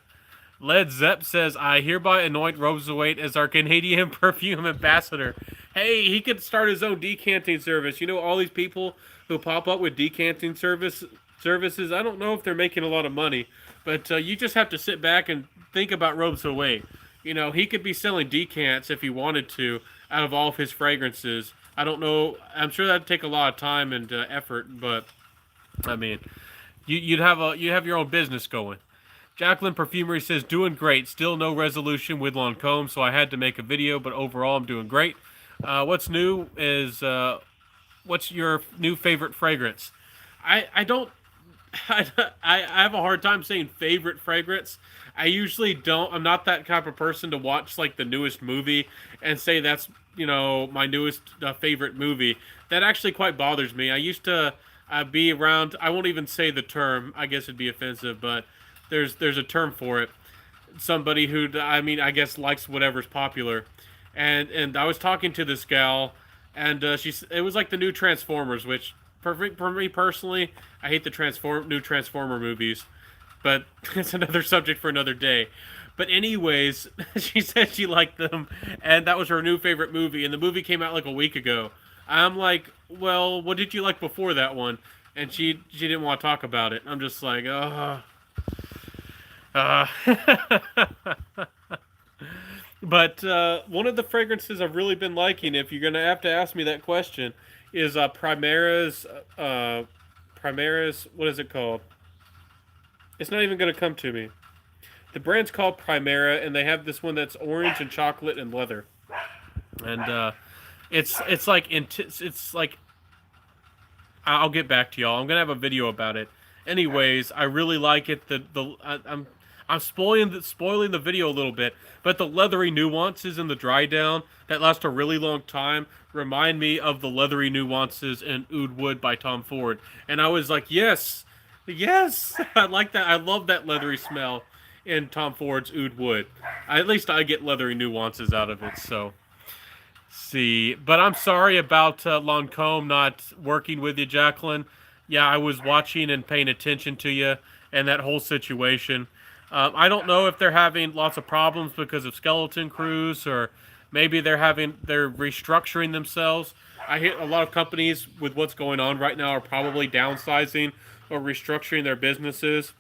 Led Zepp says, I hereby anoint Robes08 as our Canadian perfume ambassador. Hey, he could start his own decanting service. All these people who pop up with decanting services, I don't know if they're making a lot of money, but you just have to sit back and think about Robes08. He could be selling decants if he wanted to out of all of his fragrances. I don't know. I'm sure that'd take a lot of time and effort, but I mean, you'd have your own business going. Jacqueline Perfumery says, doing great. Still no resolution with Lancome, so I had to make a video, but overall I'm doing great. What's new is, what's your new favorite fragrance? I don't, I have a hard time saying favorite fragrance. I usually don't, I'm not that type of person to watch like the newest movie and say that's, my newest favorite movie. That actually quite bothers me. I used to be around, I won't even say the term, I guess it'd be offensive, but there's a term for it. Somebody who, I guess likes whatever's popular. And I was talking to this gal, and it was like the new Transformers, which for me personally, I hate the new Transformer movies, but it's another subject for another day. But anyways, she said she liked them, and that was her new favorite movie, and the movie came out like a week ago. I'm like, well, what did you like before that one? And she didn't want to talk about it. I'm just like, But one of the fragrances I've really been liking, if you're gonna have to ask me that question, is Primera's. What is it called? It's not even gonna come to me. The brand's called Primera, and they have this one that's orange and chocolate and leather, and it's like I'll get back to y'all. I'm gonna have a video about it. Anyways, I really like it. I'm spoiling the video a little bit, but the leathery nuances in the dry down that last a really long time remind me of the leathery nuances in Oud Wood by Tom Ford. And I was like, yes, I like that. I love that leathery smell in Tom Ford's Oud Wood. At least I get leathery nuances out of it. So, see, but I'm sorry about Lancome not working with you, Jacqueline. Yeah, I was watching and paying attention to you and that whole situation. I don't know if they're having lots of problems because of skeleton crews, or maybe they're restructuring themselves. I hear a lot of companies with what's going on right now are probably downsizing or restructuring their businesses.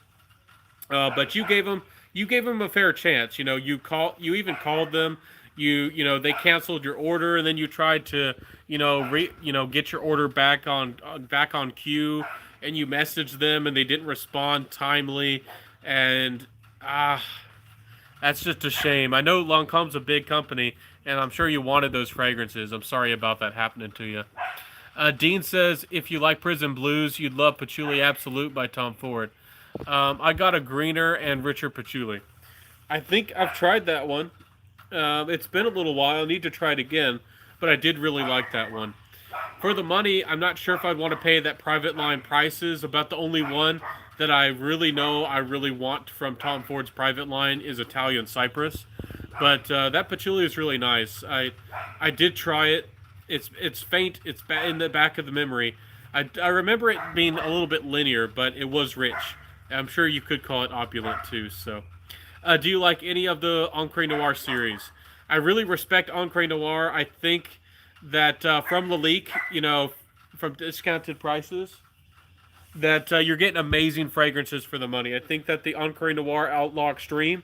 But you gave them a fair chance. You know, you even called them. You know they canceled your order, and then you tried to get your order back on queue, and you messaged them, and they didn't respond timely, and ah, that's just a shame. I know Lancome's a big company, and I'm sure you wanted those fragrances. I'm sorry about that happening to you. Dean says if you like Prison Blues, you'd love Patchouli Absolute by Tom Ford. I got a greener and richer patchouli. I think I've tried that one. It's been a little while. I need to try it again, but I did really like that one. For the money, I'm not sure if I'd want to pay that private line prices. About the only one that I really know I really want from Tom Ford's private line is Italian Cypress. But that patchouli is really nice. I did try it. It's faint. It's in the back of the memory. I remember it being a little bit linear, but it was rich. I'm sure you could call it opulent too. So, do you like any of the Encre Noir series? I really respect Encre Noir. I think that from Lalique, from discounted prices, that you're getting amazing fragrances for the money. I think that the Encre Noir Outlaw Extreme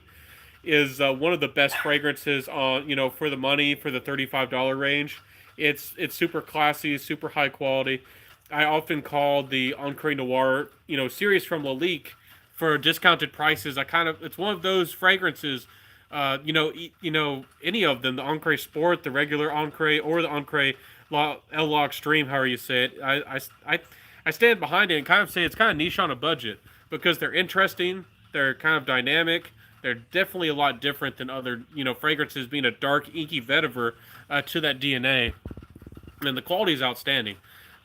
is one of the best fragrances on for the money for the $35 range. It's super classy, super high quality. I often call the Encre Noir series from Lalique for discounted prices. It's one of those fragrances. Any of them, the Encre Sport, the regular Encre, or the Encre Outlaw Extreme, however you say it. I stand behind it and kind of say it's kind of niche on a budget because they're interesting, they're kind of dynamic, they're definitely a lot different than other fragrances, being a dark inky vetiver to that DNA, and the quality is outstanding.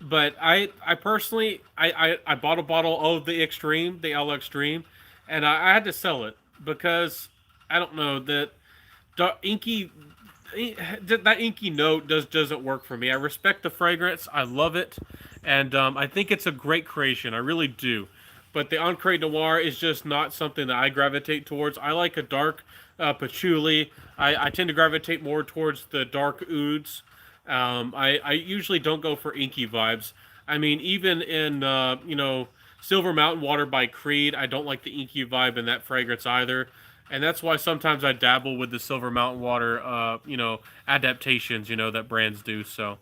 But I personally I bought a bottle of the Extreme, the L Extreme, and I had to sell it because I don't know that inky that inky note doesn't work for me. I respect the fragrance, I love it, and I think it's a great creation. I really do. But the Encre Noir is just not something that I gravitate towards. I like a dark patchouli. I tend to gravitate more towards the dark ouds. I usually don't go for inky vibes. I mean, even in Silver Mountain Water by Creed, I don't like the inky vibe in that fragrance either, and that's why sometimes I dabble with the Silver Mountain Water, adaptations, that brands do. So,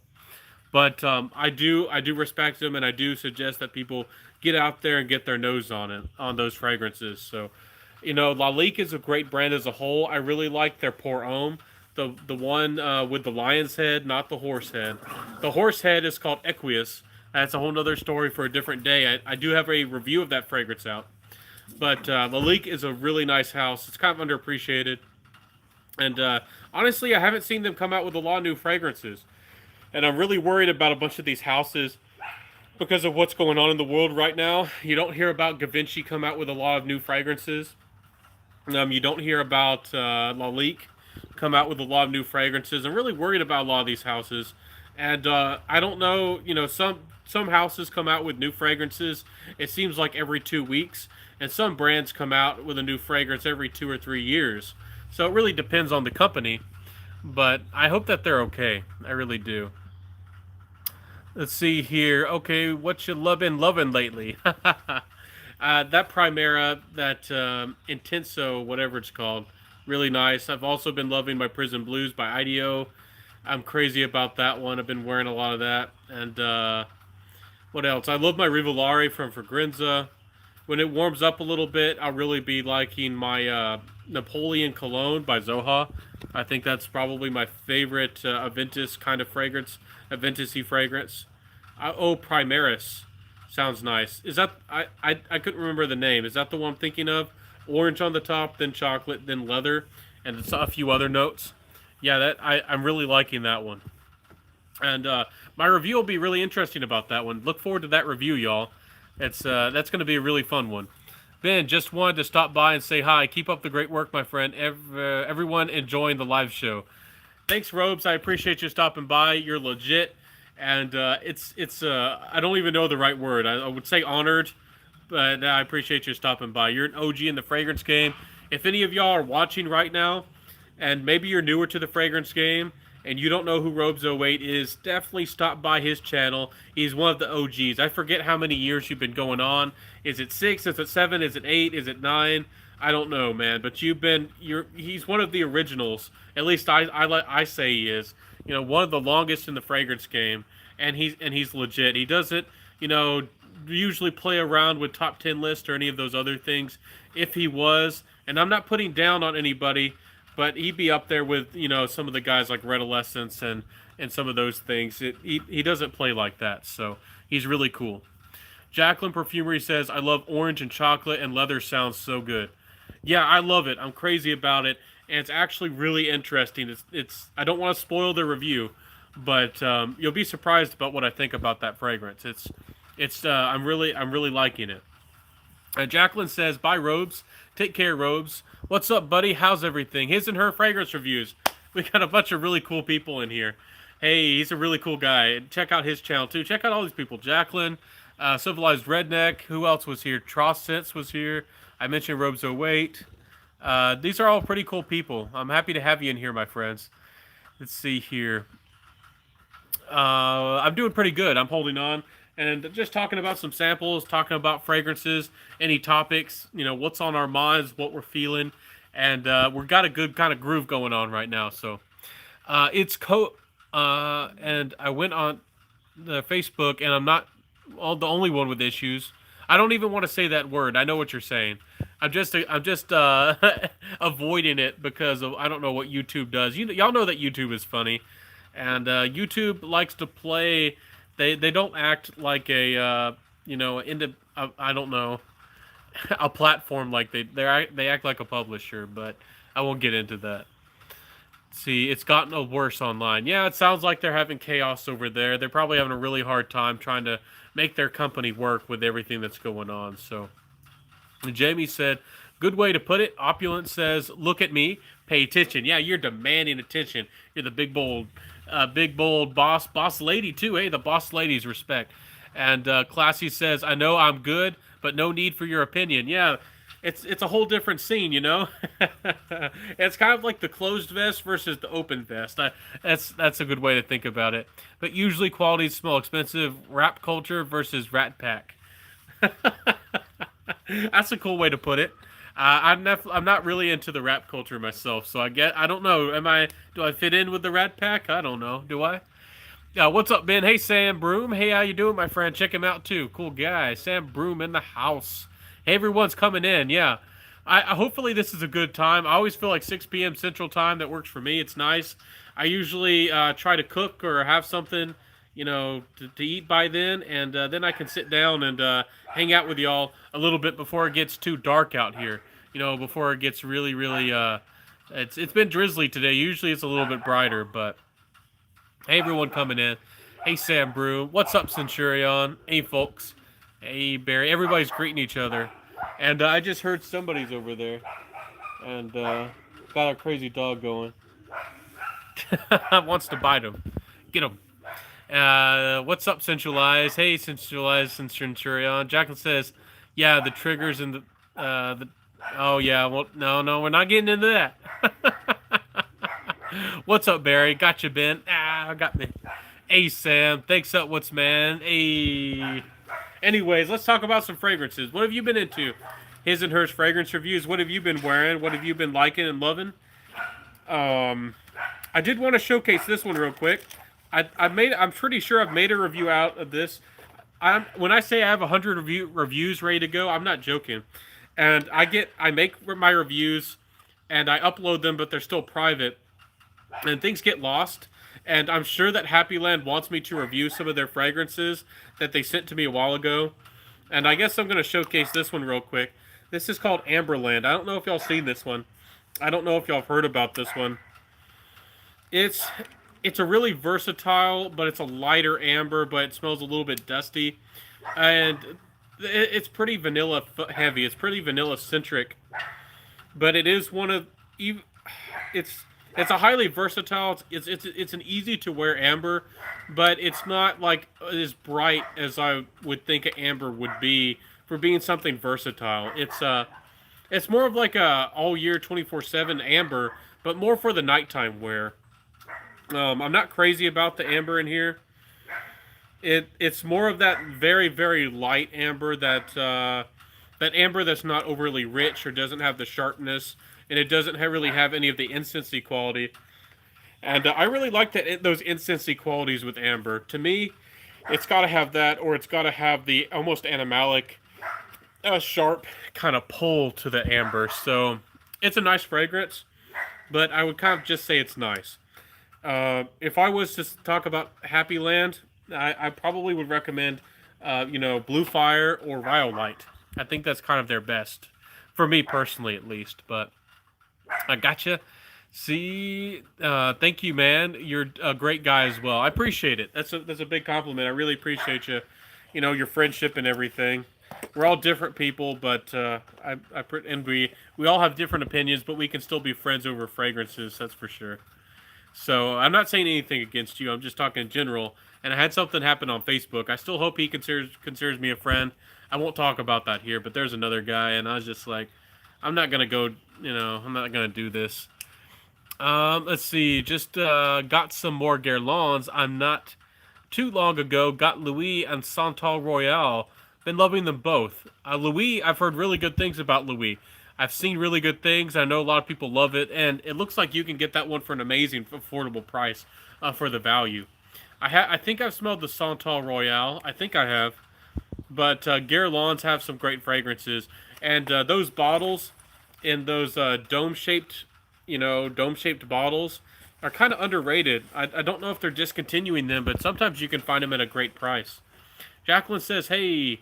but I do respect them, and I do suggest that people get out there and get their nose on it on those fragrances. So, Lalique is a great brand as a whole. I really like their Pour Homme, the one with the lion's head, not the horse head. The horse head is called Equus. That's a whole other story for a different day. I do have a review of that fragrance out. But Lalique is a really nice house. It's kind of underappreciated. And honestly, I haven't seen them come out with a lot of new fragrances. And I'm really worried about a bunch of these houses because of what's going on in the world right now. You don't hear about Givenchy come out with a lot of new fragrances. You don't hear about Lalique come out with a lot of new fragrances. I'm really worried about a lot of these houses. And I don't know, some houses come out with new fragrances, it seems like every 2 weeks. And some brands come out with a new fragrance every 2 or 3 years. So it really depends on the company. But I hope that they're okay. I really do. Let's see here. Okay, what you been loving lately? That Primera, that Intenso, whatever it's called, really nice. I've also been loving my Prison Blues by IDEO. I'm crazy about that one. I've been wearing a lot of that. And what else? I love my Rivellare from Fragranza. When it warms up a little bit, I'll really be liking my Napoleon Cologne by Zoha. I think that's probably my favorite Aventus kind of fragrance, Aventus-y fragrance. Primaris sounds nice. Is that I couldn't remember the name. Is that the one I'm thinking of? Orange on the top, then chocolate, then leather, and it's a few other notes. Yeah, I'm really liking that one. And my review will be really interesting about that one. Look forward to that review, y'all. That's going to be a really fun one. Ben, just wanted to stop by and say hi. Keep up the great work, my friend. Everyone enjoying the live show. Thanks, Robes. I appreciate you stopping by. You're legit, and it's I don't even know the right word. I would say honored, but I appreciate you stopping by. You're an OG in the fragrance game. If any of y'all are watching right now, and maybe you're newer to the fragrance game, and you don't know who Robes08 is, definitely stop by his channel. He's one of the OGs. I forget how many years you've been going on. Is it 6? Is it 7? Is it 8? Is it 9? I don't know, man. But he's one of the originals. At least I say he is. You know, one of the longest in the fragrance game, and he's legit. He doesn't, you know, usually play around with top 10 lists or any of those other things. If he was, and I'm not putting down on anybody, but he'd be up there with, you know, some of the guys like Redolescence and some of those things. He doesn't play like that, so he's really cool. Jacqueline Perfumery says, I love orange and chocolate, and leather sounds so good. Yeah, I love it. I'm crazy about it, and it's actually really interesting. It's I don't want to spoil the review, but you'll be surprised about what I think about that fragrance. I'm really liking it. Jacqueline says, bye, Robes. Take care, Robes. What's up, buddy? How's everything? His and her fragrance reviews. We got a bunch of really cool people in here. Hey, he's a really cool guy. Check out his channel, too. Check out all these people. Jacqueline, Civilized Redneck. Who else was here? Tross was here. I mentioned Robes08. These are all pretty cool people. I'm happy to have you in here, my friends. Let's see here. I'm doing pretty good. I'm holding on. And just talking about some samples, talking about fragrances, any topics, you know, what's on our minds, what we're feeling. And we've got a good kind of groove going on right now. So and I went on the Facebook, and I'm not the only one with issues. I don't even want to say that word. I know what you're saying. I'm just avoiding it because of I don't know what YouTube does. Y'all know that YouTube is funny, and YouTube likes to play. They don't act like a I don't know, a platform like they act like a publisher. But I won't get into that. See, it's gotten worse online. Yeah, it sounds like they're having chaos over there. They're probably having a really hard time trying to make their company work with everything that's going on. So, and Jamie said, good way to put it. Opulent says, look at me, pay attention. Yeah, you're demanding attention. You're the big bold boss lady too. Hey, the boss ladies respect. And Classy says, I know I'm good, but no need for your opinion. Yeah, it's a whole different scene, you know. It's kind of like the closed vest versus the open vest. That's a good way to think about it. But usually qualities smell expensive. Rap culture versus Rat Pack. That's a cool way to put it. I'm not really into the rap culture myself, so I don't know. Do I fit in with the Rat Pack? I don't know. Do I? What's up, Ben? Hey, Sam Broom. Hey, how you doing, my friend? Check him out too. Cool guy. Sam Broom in the house. Hey, everyone's coming in. Yeah. I hopefully this is a good time. I always feel like 6 p.m. Central Time. That works for me. It's nice. I usually try to cook or have something, you know, to eat by then, and then I can sit down and hang out with y'all a little bit before it gets too dark out here. You know, before it gets really, really. It's been drizzly today. Usually it's a little bit brighter, but hey, everyone coming in. Hey, Sam Brew. What's up, Centurion? Hey, folks. Hey, Barry. Everybody's greeting each other. And I just heard somebody's over there. And got a crazy dog going. Wants to bite him. Get him. What's up, Centralized? Hey, Centralized and Centurion. Jacqueline says, yeah, the triggers and the oh, yeah. Well, no, we're not getting into that. What's up, Barry? Gotcha, Ben. Got me. Hey, Sam. Thanks up, what's man? Hey. Anyways, let's talk about some fragrances. What have you been into? His and hers fragrance reviews. What have you been wearing? What have you been liking and loving? I did want to showcase this one real quick. I'm pretty sure I've made a review out of this. When I say I have 100 reviews ready to go, I'm not joking. And I make my reviews and I upload them, but they're still private. And things get lost. And I'm sure that Happy Land wants me to review some of their fragrances that they sent to me a while ago. And I guess I'm going to showcase this one real quick. This is called Amberland. I don't know if y'all seen this one. I don't know if y'all have heard about this one. It's a really versatile, but it's a lighter amber, but it smells a little bit dusty. And it's pretty vanilla heavy. It's pretty vanilla centric. But it is one of... It's a highly versatile. It's an easy to wear amber, but it's not like as bright as I would think an amber would be for being something versatile. It's more of like a all year 24/7 amber, but more for the nighttime wear. I'm not crazy about the amber in here. It's more of that very very light amber, that amber that's not overly rich or doesn't have the sharpness, and it doesn't really have any of the incense quality. And I really like those incense qualities with amber. To me, it's got to have that, or it's got to have the almost animalic, sharp kind of pull to the amber. So it's a nice fragrance, but I would kind of just say it's nice. If I was to talk about Happy Land, I probably would recommend, Blue Fire or Rhyolite. I think that's kind of their best, for me personally at least. But I gotcha. See, thank you, man. You're a great guy as well. I appreciate it. That's a big compliment. I really appreciate you. Your friendship and everything. We're all different people, but and we all have different opinions, but we can still be friends over fragrances. That's for sure. So I'm not saying anything against you. I'm just talking in general. And I had something happen on Facebook. I still hope he considers me a friend. I won't talk about that here, but there's another guy, and I was just like, I'm not gonna go. I'm not gonna do this. Let's see. Just got some more Guerlains. I'm not too long ago. Got Louis and Santal Royale. Been loving them both. Louis, I've heard really good things about Louis. I've seen really good things. I know a lot of people love it, and it looks like you can get that one for an amazing, affordable price for the value. I think I've smelled the Santal Royale. I think I have, but Guerlains have some great fragrances, and those bottles in those dome-shaped bottles are kind of underrated. I don't know if they're discontinuing them, but sometimes you can find them at a great price. Jacqueline says, "Hey,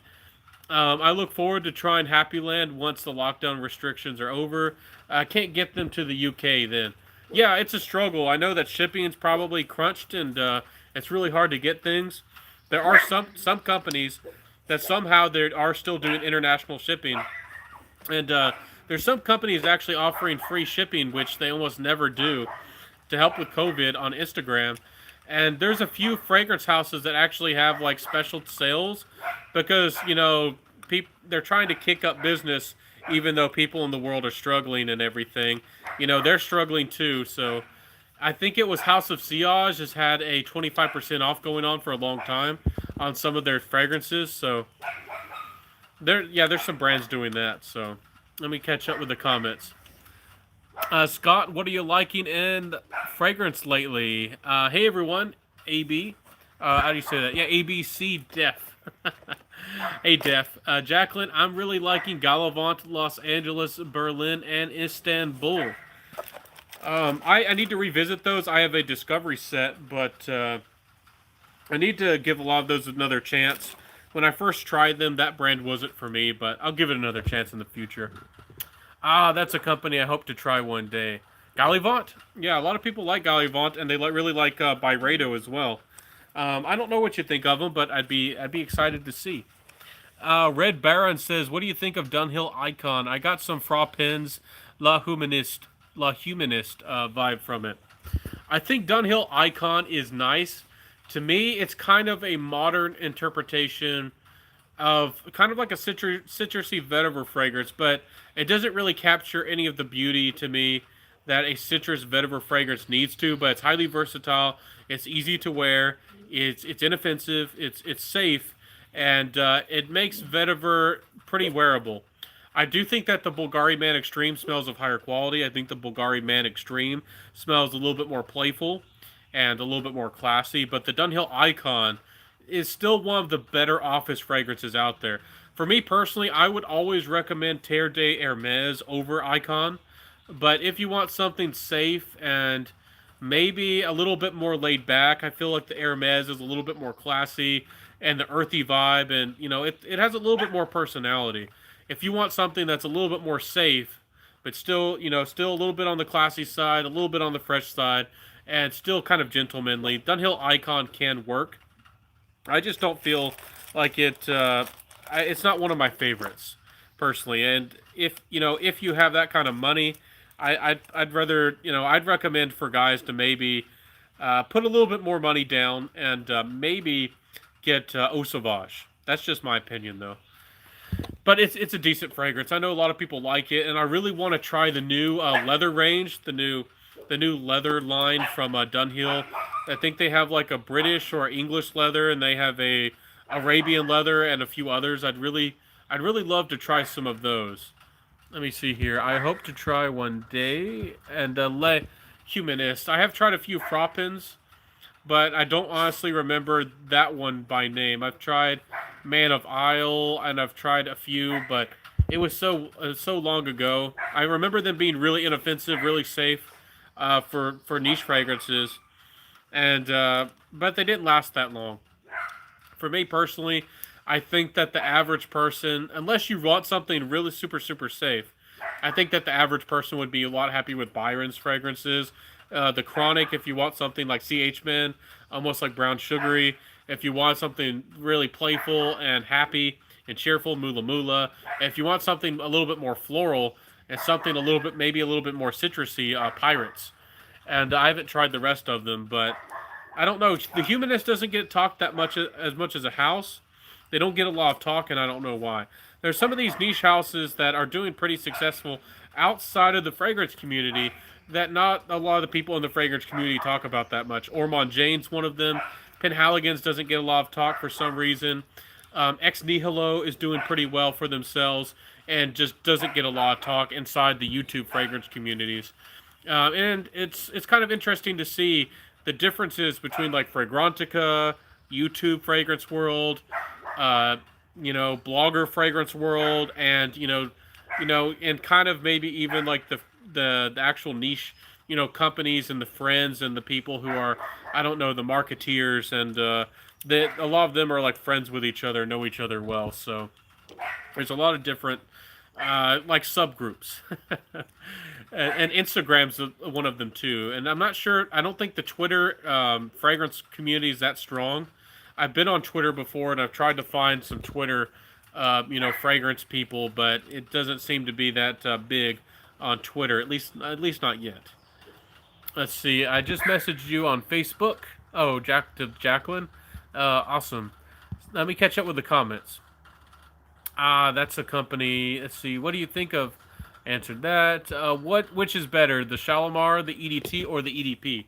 I look forward to trying Happy Land once the lockdown restrictions are over. I can't get them to the UK then. Yeah, it's a struggle. I know that shipping's probably crunched, and it's really hard to get things. There are some companies that somehow they are still doing international shipping, and there's some companies actually offering free shipping, which they almost never do, to help with COVID on Instagram. And there's a few fragrance houses that actually have like special sales because they're trying to kick up business, even though people in the world are struggling and everything. They're struggling too. So I think it was House of Sillage has had a 25% off going on for a long time on some of their fragrances. So there's some brands doing that. So let me catch up with the comments. Scott, what are you liking in fragrance lately? Hey everyone, AB. How do you say that? Yeah, ABC Def. Hey Def. Jacqueline, I'm really liking Galavant, Los Angeles, Berlin, and Istanbul. I need to revisit those. I have a discovery set, but I need to give a lot of those another chance. When I first tried them, that brand wasn't for me, but I'll give it another chance in the future. That's a company I hope to try one day. Gallivant? Yeah, a lot of people like Gallivant, and they really like Byredo as well. I don't know what you think of them, but I'd be excited to see. Red Baron says, "What do you think of Dunhill Icon? I got some Fra Pins La Humanist vibe from it. I think Dunhill Icon is nice. To me, it's kind of a modern interpretation of kind of like a citrusy vetiver fragrance, but it doesn't really capture any of the beauty to me that a citrus vetiver fragrance needs to. But it's highly versatile. It's easy to wear. It's inoffensive. It's safe, and it makes vetiver pretty wearable. I do think that the Bulgari Man Extreme smells of higher quality. I think the Bulgari Man Extreme smells a little bit more playful and a little bit more classy. But the Dunhill Icon is still one of the better office fragrances out there. For me personally, I would always recommend Terre de Hermes over Icon. But if you want something safe and maybe a little bit more laid back, I feel like the Hermes is a little bit more classy and the earthy vibe, and it has a little bit more personality. If you want something that's a little bit more safe, but still still a little bit on the classy side, a little bit on the fresh side, and still kind of gentlemanly, Dunhill Icon can work. I just don't feel like it's not one of my favorites personally. And if you have that kind of money, I'd rather I'd recommend for guys to maybe put a little bit more money down and maybe get Eau Sauvage. That's just my opinion though. But it's a decent fragrance. I know a lot of people like it, and I really want to try the new leather range, the new new leather line from Dunhill. I think they have like a British or English leather, and they have a Arabian leather and a few others. I'd really love to try some of those. Let me see here. I hope to try one day. And Le Humanist. I have tried a few Froppins, but I don't honestly remember that one by name. I've tried Man of Isle, and I've tried a few, but it was so long ago. I remember them being really inoffensive, really safe for niche fragrances, and but they didn't last that long. For me personally, I think that the average person, unless you want something really super safe, I think that the average person would be a lot happy with Byron's fragrances. The Chronic, if you want something like CH Men, almost like brown sugary. If you want something really playful and happy and cheerful, Mula Mula. If you want something a little bit more floral and something a little bit, maybe a little bit more citrusy, Pirates. And I haven't tried the rest of them, but I don't know. The Humanist doesn't get talked that much as a house. They don't get a lot of talk, and I don't know why. There's some of these niche houses that are doing pretty successful outside of the fragrance community that not a lot of the people in the fragrance community talk about that much. Ormond Jane's one of them. Penhaligon's doesn't get a lot of talk for some reason. Ex Nihilo is doing pretty well for themselves and just doesn't get a lot of talk inside the YouTube fragrance communities. And it's kind of interesting to see the differences between like Fragrantica, YouTube fragrance world, uh, blogger fragrance world, and and kind of maybe even like the actual niche, companies and the friends and the people who are, I don't know, the marketeers, and a lot of them are like friends with each other, know each other well. So there's a lot of different like subgroups. And Instagram's one of them too. And I'm not sure. I don't think the Twitter fragrance community is that strong. I've been on Twitter before, and I've tried to find some Twitter, fragrance people, but it doesn't seem to be that big on Twitter. At least not yet. Let's see. I just messaged you on Facebook. Oh, Jacqueline. Awesome. Let me catch up with the comments. That's a company. Let's see. What do you think of? Answered that. Which is better, the Shalimar, the EDT, or the EDP?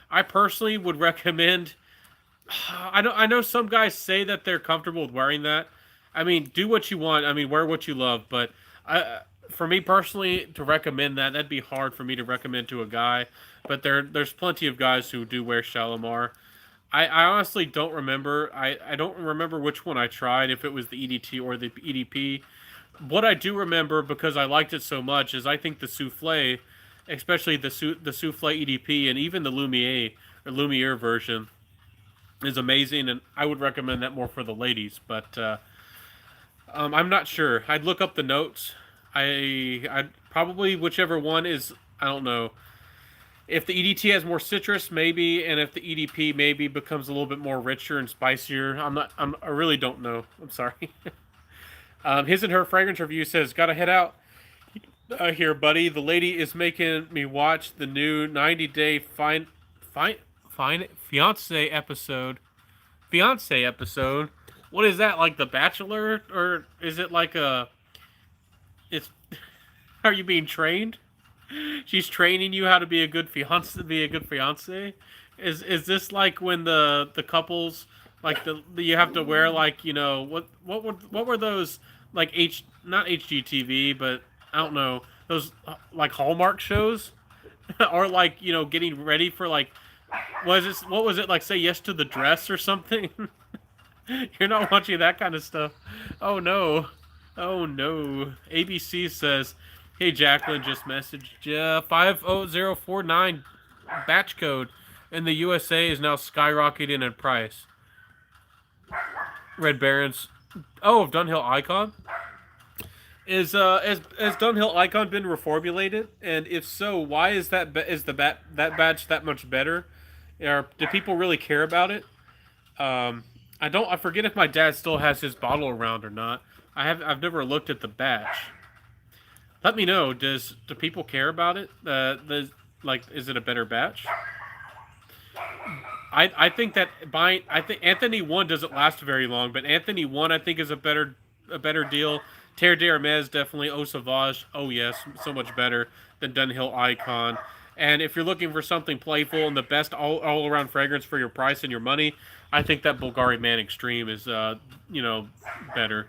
I personally would recommend. I know some guys say that they're comfortable with wearing that. I mean, do what you want. I mean, wear what you love. But for me personally, to recommend that'd be hard for me to recommend to a guy. But there's plenty of guys who do wear Shalimar. I honestly don't remember. I don't remember which one I tried, if it was the EDT or the EDP. What I do remember, because I liked it so much, is I think the Souffle, especially the Souffle EDP, and even the Lumiere version, is amazing, and I would recommend that more for the ladies. But I'm not sure. I'd look up the notes. I'd probably, whichever one is, I don't know. If the EDT has more citrus, maybe, and if the EDP maybe becomes a little bit more richer and spicier, I really don't know. I'm sorry. His and Her fragrance review says, "Gotta head out here, buddy. The lady is making me watch the new 90-day fiance episode. Fiance episode. What is that, like The Bachelor, or is it like a? It's. Are you being trained? She's training you how to be a good fiance. Is this like when the couples, like you have to wear, like, what were those, like, not HGTV, but I don't know, those like Hallmark shows, or like, getting ready for, like, what was it, like, Say Yes to the Dress or something? You're not watching that kind of stuff. Oh no. Oh no. ABC says, "Hey, Jacqueline, just messaged 50049 batch code in the USA is now skyrocketing in price." Red Barons. Oh, Dunhill Icon? Has Dunhill Icon been reformulated? And if so, why is that that batch that much better? Do people really care about it? I forget if my dad still has his bottle around or not. I've never looked at the batch. Let me know. Do people care about it? Is it a better batch? I think that I think Anthony 1 doesn't last very long, but Anthony 1 I think is a better deal. Terre d'Hermes definitely. Eau Sauvage, oh yes, so much better than Dunhill Icon. And if you're looking for something playful and the best all around fragrance for your price and your money, I think that Bulgari Man Extreme is you know better.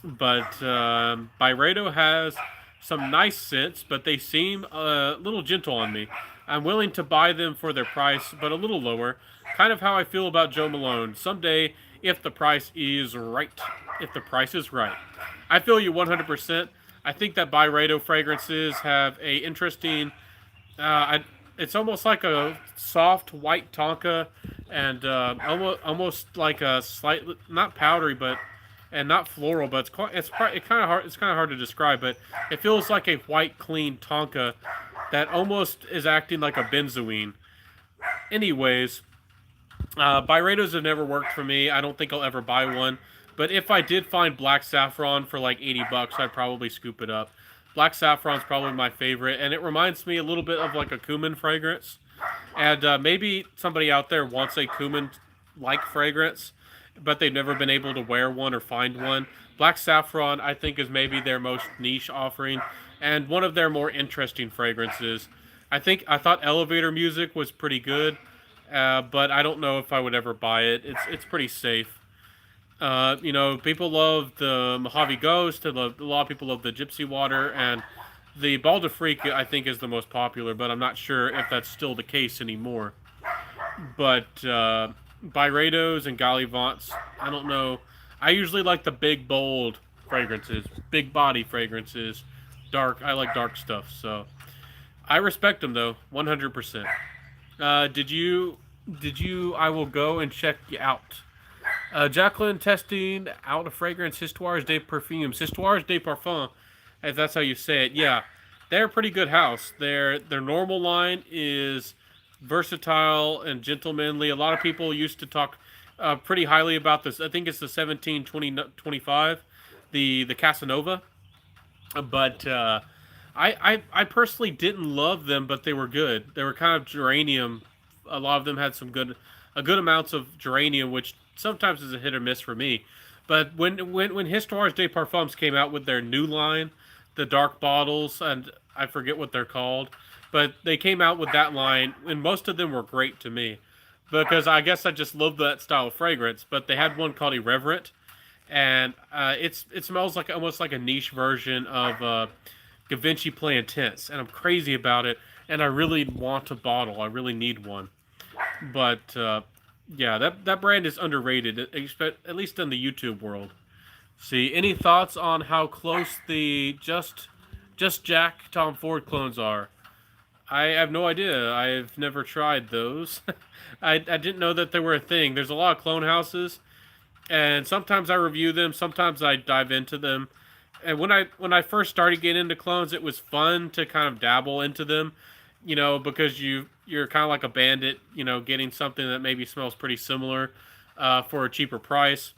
But Byredo has some nice scents, but they seem a little gentle on me. I'm willing to buy them for their price, but a little lower. Kind of how I feel about Joe Malone. Someday, if the price is right. If the price is right. I feel you 100%. I think that Byredo fragrances have a interesting. It's almost like a soft white tonka, and almost like a slightly not powdery, but and not floral, but it's kind of hard to describe, but it feels like a white clean tonka that almost is acting like a benzoine. Anyways, Byredos have never worked for me. I don't think I'll ever buy one. But if I did find Black Saffron for like 80 bucks, I'd probably scoop it up. Black Saffron's probably my favorite, and it reminds me a little bit of like a cumin fragrance. And maybe somebody out there wants a cumin like fragrance, but they've never been able to wear one or find one. Black Saffron, I think, is maybe their most niche offering and one of their more interesting fragrances. I thought Elevator Music was pretty good, but I don't know if I would ever buy it. It's pretty safe. You know, people love the Mojave Ghost. A lot of people love the Gypsy Water, and the Baldafrique I think is the most popular, but I'm not sure if that's still the case anymore. But Byredos and Gallivants, I don't know. I usually like the big, bold fragrances, big body fragrances, dark. I like dark stuff, so I respect them though, 100%. Did you? Did you? I will go and check you out. Jacqueline testing out a fragrance, Histoires de Perfumes. Histoires de Parfum, if that's how you say it. Yeah, they're a pretty good house. Their normal line is versatile and gentlemanly. A lot of people used to talk pretty highly about this. I think it's the 1725, the Casanova. But I personally didn't love them, but they were good. They were kind of geranium. A lot of them had a good amounts of geranium, which sometimes is a hit or miss for me. But when Histoires de Parfums came out with their new line, the dark bottles, and I forget what they're called, but they came out with that line, and most of them were great to me because I guess I just love that style of fragrance. But they had one called Irreverent, and it smells like almost like a niche version of Givenchy Play Intense, and I'm crazy about it, and I really want a bottle. I really need one, but yeah, that brand is underrated, at least in the YouTube world. See, any thoughts on how close the just Jack Tom Ford clones are? I have no idea. I've never tried those. I didn't know that they were a thing. There's a lot of clone houses, and sometimes I review them, sometimes I dive into them. And when I first started getting into clones, it was fun to kind of dabble into them, you know, because you're kind of like a bandit, you know, getting something that maybe smells pretty similar for a cheaper price.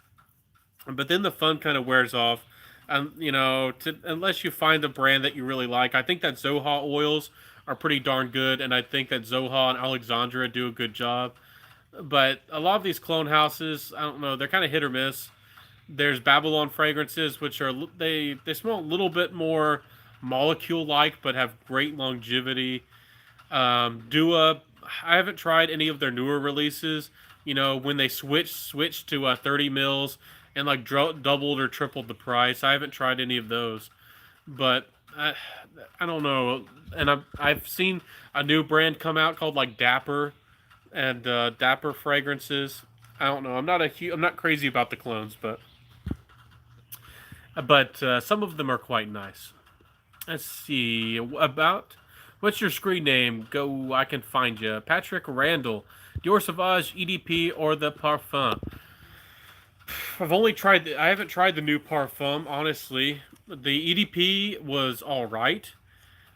But then the fun kind of wears off, and you know, unless you find the brand that you really like. I think that Zoha oils are pretty darn good, and I think that Zoha and Alexandra do a good job. But a lot of these clone houses, I don't know, they're kind of hit or miss. There's Babylon fragrances, which are they smell a little bit more molecule like, but have great longevity. Dua, I haven't tried any of their newer releases. You know, when they switched to 30 mils and like doubled or tripled the price. I haven't tried any of those, but I don't know. And I've seen a new brand come out called like Dapper and Dapper fragrances. I don't know. I'm not crazy about the clones, but some of them are quite nice. Let's see about what's your screen name? Go, I can find you. Patrick Randall, Dior Sauvage, EDP, or the Parfum. I haven't tried the new Parfum, honestly. The EDP was all right,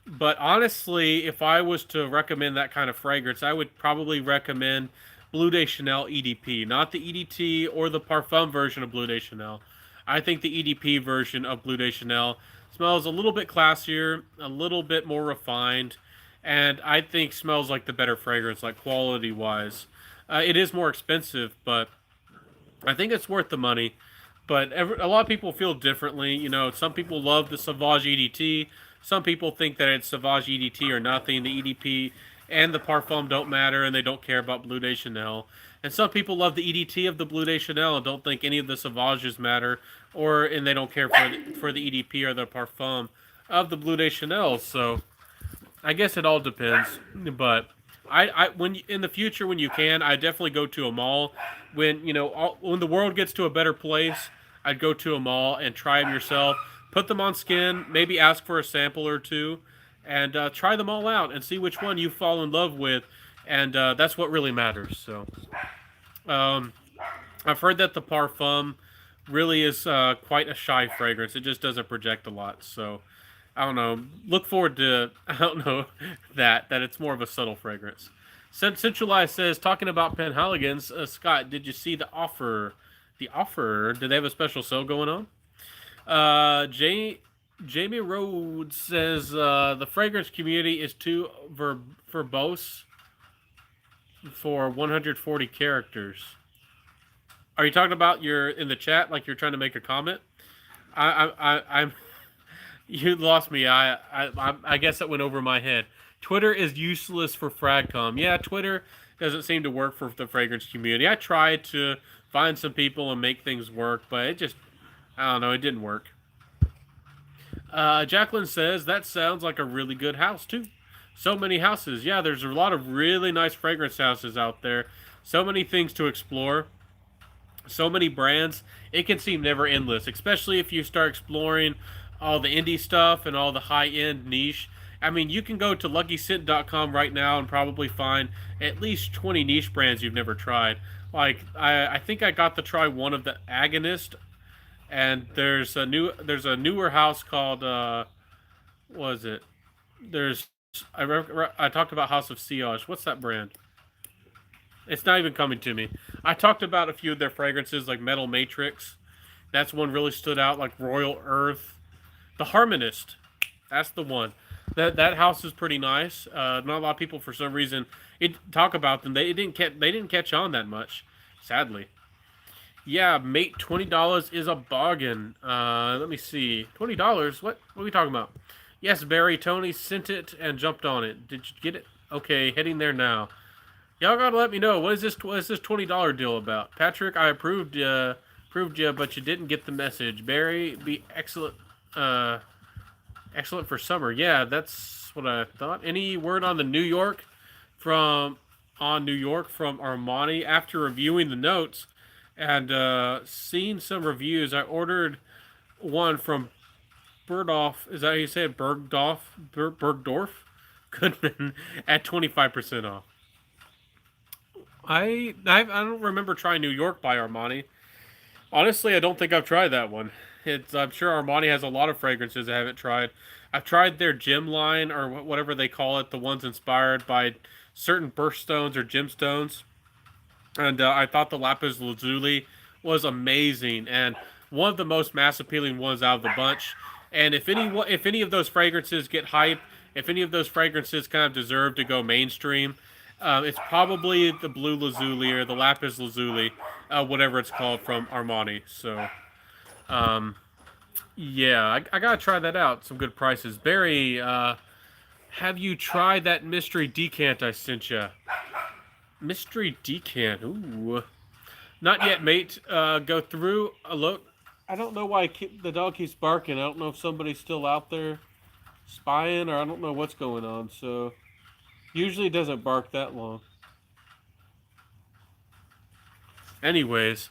but honestly, if I was to recommend that kind of fragrance, I would probably recommend Bleu de Chanel EDP, not the EDT or the Parfum version of Bleu de Chanel. I think the EDP version of Bleu de Chanel smells a little bit classier, a little bit more refined, and I think smells like the better fragrance, like quality wise. It is more expensive, but I think it's worth the money. But a lot of people feel differently. You know, some people love the Sauvage EDT, Some people think that it's Sauvage EDT or nothing. The EDP and the Parfum don't matter, and they don't care about Bleu de Chanel. And some people love the EDT of the Bleu de Chanel and don't think any of the Sauvages matter, and they don't care for the EDP or the Parfum of the Bleu de Chanel. So I guess it all depends. But when in the future when you can, I definitely go to a mall. When the world gets to a better place, I'd go to a mall and try them yourself. Put them on skin. Maybe ask for a sample or two, and try them all out and see which one you fall in love with. And that's what really matters. So, I've heard that the Parfum really is quite a shy fragrance. It just doesn't project a lot. So, I don't know. Look forward to I don't know that it's more of a subtle fragrance. Centralized says talking about Penhaligon's. Scott, did you see the offer? The offer? Did they have a special sale going on? Jamie Rhodes says the fragrance community is too verbose for 140 characters. Are you talking about you're in the chat like you're trying to make a comment? I'm you lost me. I guess that went over my head. Twitter is useless for Fragcom. Yeah, Twitter doesn't seem to work for the fragrance community. I tried to find some people and make things work, but I don't know, it didn't work. Jacqueline says that sounds like a really good house too. So many houses. Yeah, there's a lot of really nice fragrance houses out there. So many things to explore. So many brands. It can seem never endless, especially if you start exploring all the indie stuff and all the high-end niche. I mean, you can go to luckyscent.com right now and probably find at least 20 niche brands you've never tried. Like, I think I got to try one of the Agonist, and there's a newer house called what was it? I talked about House of Sillage. What's that brand? It's not even coming to me. I talked about a few of their fragrances, like Metal Matrix. That's one really stood out, like Royal Earth. The Harmonist. That's the one. That house is pretty nice. Not a lot of people, for some reason, talk about them. They didn't catch on that much, sadly. Yeah, mate, $20 is a bargain. Let me see. $20? What are we talking about? Yes, Barry, Tony sent it and jumped on it. Did you get it? Okay, heading there now. Y'all gotta let me know. What is this $20 deal about? Patrick, I approved you, but you didn't get the message. Barry, be excellent. Excellent for summer. Yeah, that's what I thought. Any word on the New York from Armani? After reviewing the notes and seeing some reviews, I ordered one from Bergdorf. Is that how you say it? Bergdorf Goodman at 25% off. I don't remember trying New York by Armani. Honestly, I don't think I've tried that one. I'm sure Armani has a lot of fragrances I haven't tried. I've tried their gem line or whatever they call it, the ones inspired by certain birthstones or gemstones. And I thought the Lapis Lazuli was amazing and one of the most mass appealing ones out of the bunch. And if any of those fragrances get hype, if any of those fragrances kind of deserve to go mainstream, it's probably the Blue Lazuli or the Lapis Lazuli, whatever it's called from Armani. So, yeah, I gotta try that out. Some good prices. Barry, have you tried that mystery decant I sent you? Mystery decant. Ooh, not yet, mate. Go through a look. I don't know why the dog keeps barking. I don't know if somebody's still out there spying, or I don't know what's going on. So, usually it doesn't bark that long. Anyways,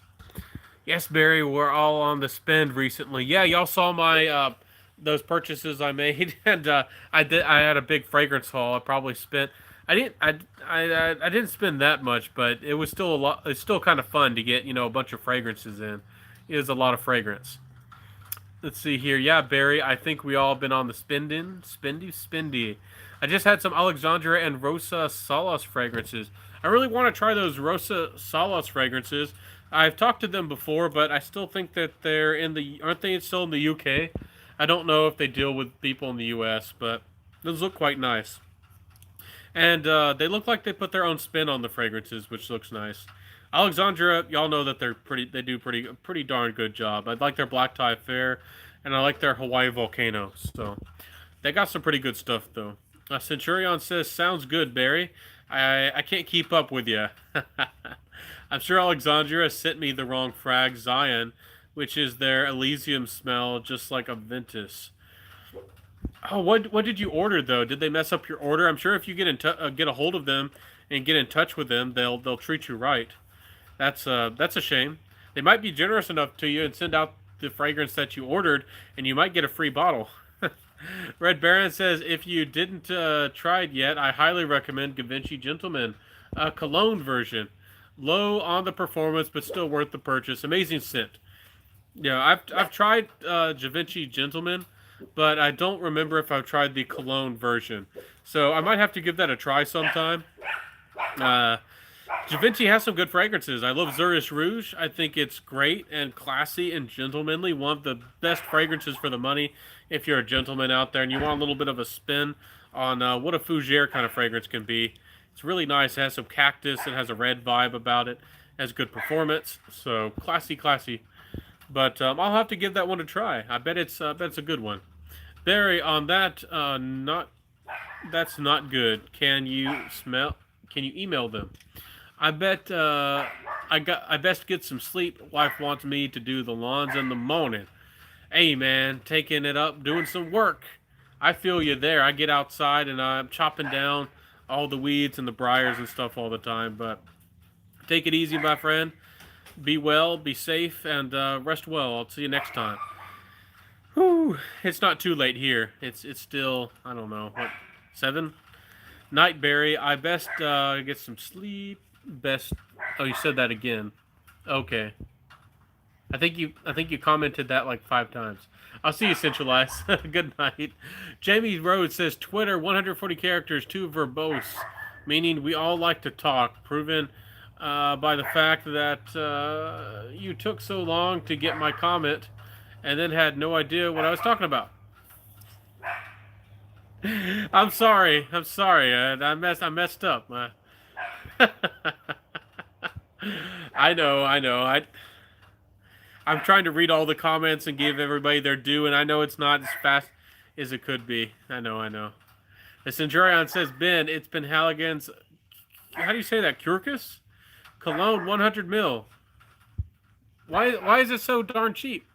yes, Barry, we're all on the spend recently. Yeah, y'all saw my those purchases I made, and I had a big fragrance haul. I probably spent. I didn't spend that much, but it was still a lot. It's still kind of fun to get a bunch of fragrances in. It is a lot of fragrance. Let's see here. Yeah, Barry, I think we all been on the spendy. I just had some Alexandra and Rosa Salas fragrances. I really want to try those Rosa Salas fragrances. I've talked to them before, but I still think that aren't they still in the UK? I don't know if they deal with people in the US, but those look quite nice. And they look like they put their own spin on the fragrances, which looks nice. Alexandra, y'all know that they do pretty darn good job. I like their Black Tie Fair, and I like their Hawaii Volcano. So, They got some pretty good stuff though. Centurion says, "Sounds good, Barry. I can't keep up with you." I'm sure Alexandria sent me the wrong frag Zion, which is their Elysium smell, just like a Ventus. Oh, what did you order though? Did they mess up your order? I'm sure if you get a hold of them and get in touch with them, they'll treat you right. That's a shame. They might be generous enough to you and send out the fragrance that you ordered, and you might get a free bottle. Red Baron says, if you didn't try it yet, I highly recommend Givenchy Gentleman, a cologne version. Low on the performance, but still worth the purchase. Amazing scent. Yeah, I've tried Givenchy Gentleman, but I don't remember if I've tried the cologne version. So I might have to give that a try sometime. Uh, Givenchy has some good fragrances. I love Zurich Rouge. I think it's great and classy and gentlemanly. One of the best fragrances for the money if you're a gentleman out there and you want a little bit of a spin on what a fougere kind of fragrance can be. It's really nice. It has some cactus. It has a red vibe about it. It has good performance. So classy, classy. But I'll have to give that one a try. I bet it's a good one. Barry, on that, that's not good. Can you email them? I bet I best get some sleep. Wife wants me to do the lawns in the morning. Hey man, taking it up, doing some work. I feel you there. I get outside and I'm chopping down all the weeds and the briars and stuff all the time. But take it easy, my friend. Be well, be safe, and rest well. I'll see you next time. Whew, it's not too late here. It's still, I don't know, what, 7? Nightberry, I best get some sleep. Best. Oh, you said that again. Okay. I think you commented that like 5 times. I'll see you, Centralize. Good night. Jamie Rhodes says Twitter 140 characters, too verbose, meaning we all like to talk. Proven by the fact that you took so long to get my comment, and then had no idea what I was talking about. I'm sorry. I messed up. I know. I'm trying to read all the comments and give everybody their due, and I know it's not as fast as it could be. I know. The Centurion says, Ben, it's been Halligan's. How do you say that? Curcus? Cologne, 100 mil. Why is it so darn cheap?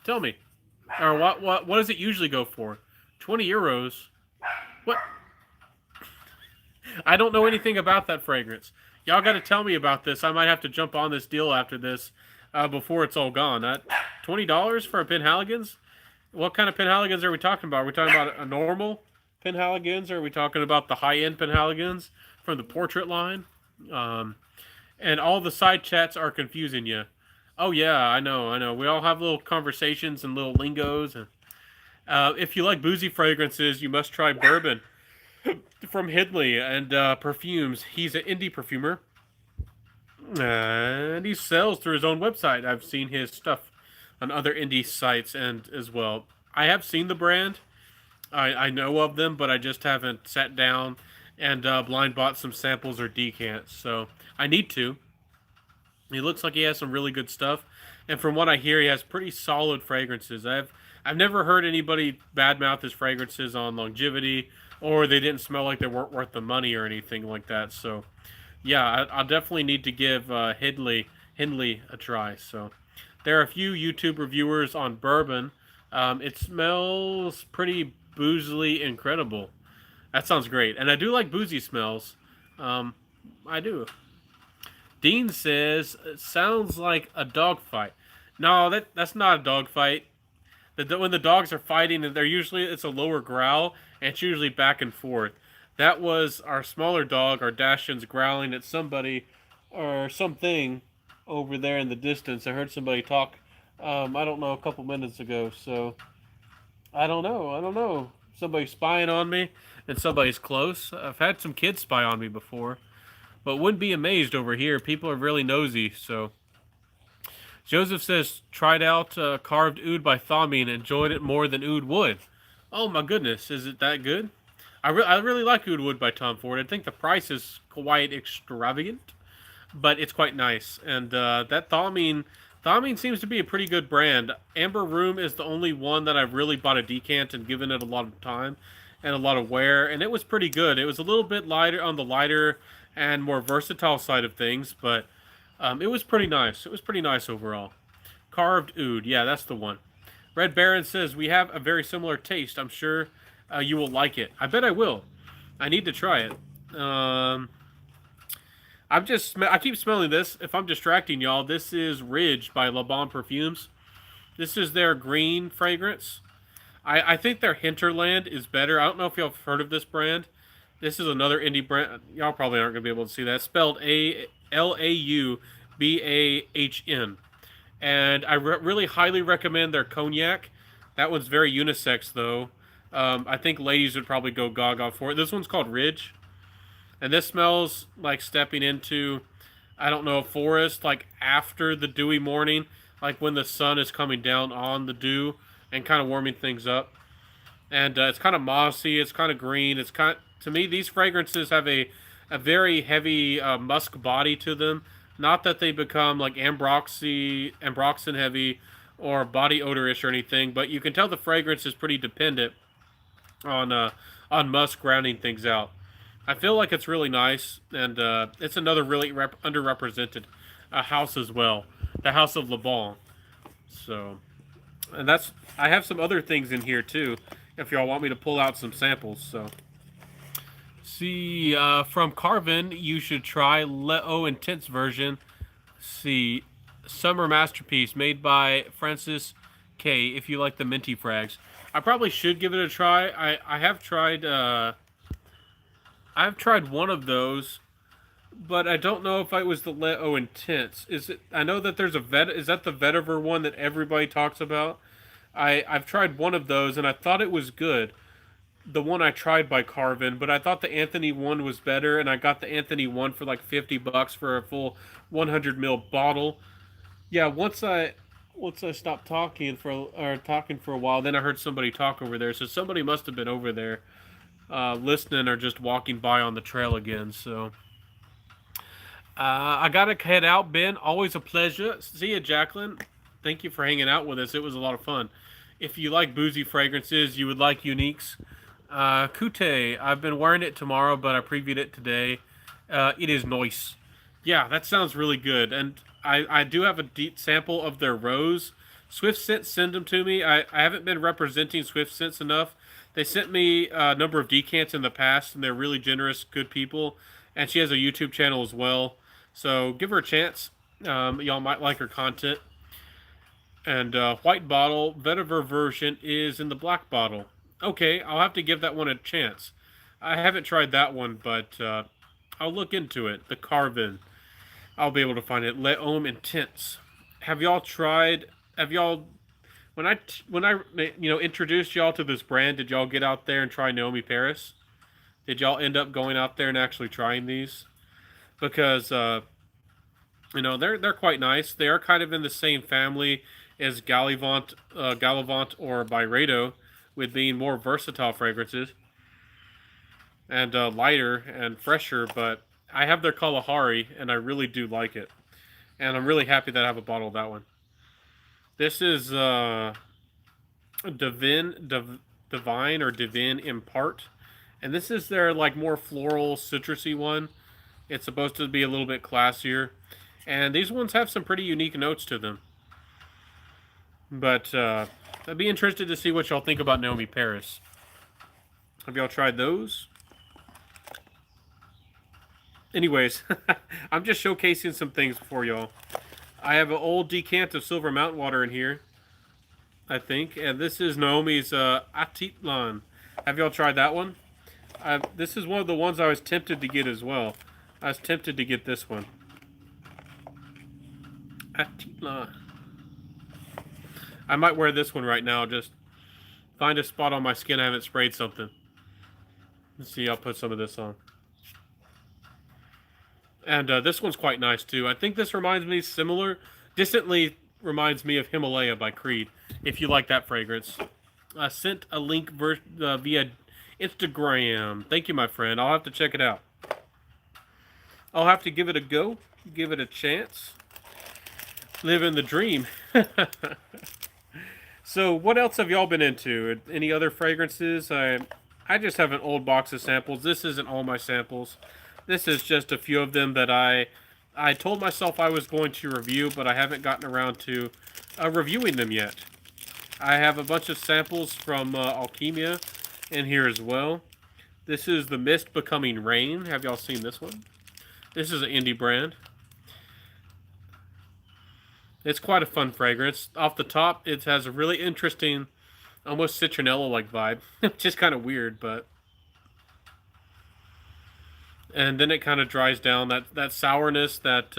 Tell me. Or what does it usually go for? 20 euros? What? I don't know anything about that fragrance. Y'all got to tell me about this. I might have to jump on this deal after this before it's all gone. $20 for a Penhaligon's? What kind of Penhaligon's are we talking about? Are we talking about a normal Penhaligon's? Or are we talking about the high-end Penhaligon's from the portrait line? And all the side chats are confusing you. Oh, yeah, I know. We all have little conversations and little lingos. And if you like boozy fragrances, you must try bourbon from Hidley and perfumes. He's an indie perfumer. And he sells through his own website. I've seen his stuff on other indie sites and as well. I have seen the brand. I know of them, but I just haven't sat down and blind bought some samples or decants. So I need to. He looks like he has some really good stuff. And from what I hear, he has pretty solid fragrances. I've never heard anybody badmouth his fragrances on longevity, or they didn't smell like they weren't worth the money or anything like that. So, yeah, I'll definitely need to give Hindley a try. So, there are a few YouTube reviewers on bourbon. It smells pretty boozily incredible. That sounds great. And I do like boozy smells. I do. Dean says, it sounds like a dog fight. No, that's not a dog fight. When the dogs are fighting, it's a lower growl, and it's usually back and forth. That was our smaller dog, our Dachshund's, growling at somebody or something over there in the distance. I heard somebody talk, I don't know, a couple minutes ago. So, I don't know. Somebody's spying on me, and somebody's close. I've had some kids spy on me before. But wouldn't be amazed over here. People are really nosy, so. Joseph says, tried out carved oud by Thomine and enjoyed it more than oud wood. Oh my goodness, is it that good? I really like oud wood by Tom Ford. I think the price is quite extravagant, but it's quite nice. And that Thomine Thomine seems to be a pretty good brand. Amber Room is the only one that I've really bought a decant and given it a lot of time and a lot of wear, and it was pretty good. It was a little bit lighter on the lighter and more versatile side of things, but it was pretty nice. It was pretty nice overall. Carved Oud, yeah, that's the one. Red Baron says, we have a very similar taste. I'm sure you will like it. I bet I will. I need to try it. I keep smelling this. If I'm distracting y'all, this is Ridge by Le Bon Perfumes. This is their green fragrance. I think their Hinterland is better. I don't know if y'all have heard of this brand. This is another indie brand. Y'all probably aren't going to be able to see that. It's spelled Laubahn. And I really highly recommend their cognac. That one's very unisex, though. I think ladies would probably go gaga for it. This one's called Ridge. And this smells like stepping into, I don't know, a forest, like after the dewy morning, like when the sun is coming down on the dew and kind of warming things up. And it's kind of mossy, it's kind of green. To me, these fragrances have a very heavy musk body to them. Not that they become like ambroxan heavy or body odorish or anything, but you can tell the fragrance is pretty dependent on musk rounding things out. I feel like it's really nice, and it's another really underrepresented house as well, the House of Le Bon. So, and I have some other things in here too, if y'all want me to pull out some samples. So, see, from Carvin, you should try Leo Intense version. See, Summer Masterpiece made by Francis K. If you like the minty frags, I probably should give it a try. I have tried. I've tried one of those, but I don't know if it was the Leo Intense. Is it? I know that there's a vet. Is that the vetiver one that everybody talks about? I've tried one of those and I thought it was good. The one I tried by Carvin, but I thought the Anthony one was better, and I got the Anthony one for like $50 for a full 100 ml bottle. Yeah, once I stopped talking for a while, then I heard somebody talk over there. So somebody must have been over there listening or just walking by on the trail again. So I gotta head out, Ben. Always a pleasure. See you, Jacqueline. Thank you for hanging out with us. It was a lot of fun. If you like boozy fragrances, you would like Uniques. Kute, I've been wearing it tomorrow, but I previewed it today. It is nice. Yeah, that sounds really good. And I do have a deep sample of their rose. Swift Scent send them to me. I haven't been representing Swift Scents enough. They sent me a number of decants in the past, and they're really generous, good people. And she has a YouTube channel as well. So give her a chance. Y'all might like her content. And white bottle, vetiver version is in the black bottle. Okay, I'll have to give that one a chance. I haven't tried that one, but I'll look into it. The Carvin. I'll be able to find it. L'Homme Intense. Have y'all tried? Have y'all? When I introduced y'all to this brand, did y'all get out there and try Naomi Paris? Did y'all end up going out there and actually trying these? Because they're quite nice. They are kind of in the same family as Gallivant or Byredo, with being more versatile fragrances and lighter and fresher. But I have their Kalahari, and I really do like it. And I'm really happy that I have a bottle of that one. This is Divine Impart. And this is their like more floral, citrusy one. It's supposed to be a little bit classier. And these ones have some pretty unique notes to them. But I'd be interested to see what y'all think about Naomi Paris. Have y'all tried those? Anyways, I'm just showcasing some things for y'all. I have an old decant of Silver Mountain Water in here, I think. And this is Naomi's Atitlan. Have y'all tried that one? This is one of the ones I was tempted to get as well. I was tempted to get this one. Atitlan. I might wear this one right now. Just find a spot on my skin I haven't sprayed something. Let's see, I'll put some of this on. And this one's quite nice too. I think this reminds me distantly reminds me of Himalaya by Creed. If you like that fragrance. I sent a link via Instagram. Thank you, my friend. I'll have to check it out. I'll have to give it a go. Give it a chance. Living the dream. So, what else have y'all been into? Any other fragrances? I just have an old box of samples. This isn't all my samples. This is just a few of them that I told myself I was going to review, but I haven't gotten around to reviewing them yet. I have a bunch of samples from Alchemia in here as well. This is the Mist Becoming Rain. Have y'all seen this one? This is an indie brand. It's quite a fun fragrance. Off the top, it has a really interesting, almost citronella-like vibe, which is kind of weird, but... And then it kind of dries down. That sourness, that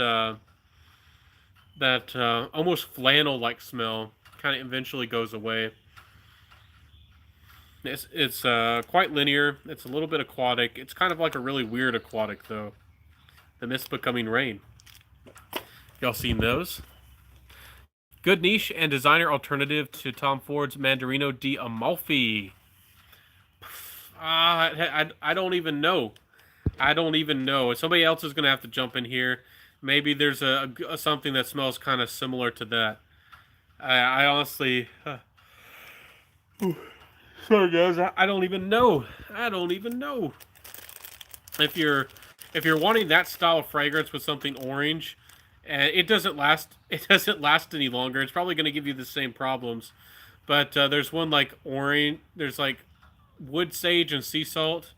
almost flannel-like smell kind of eventually goes away. It's quite linear. It's a little bit aquatic. It's kind of like a really weird aquatic, though. The Mist Becoming Rain. Y'all seen those? Good niche and designer alternative to Tom Ford's Mandarino di Amalfi. I don't even know. I don't even know. Somebody else is going to have to jump in here. Maybe there's a something that smells kind of similar to that. I honestly... sorry, guys. I don't even know. I don't even know. If you're wanting that style of fragrance with something orange, and it doesn't last any longer. It's probably going to give you the same problems. But there's one like orange. There's like wood sage and sea salt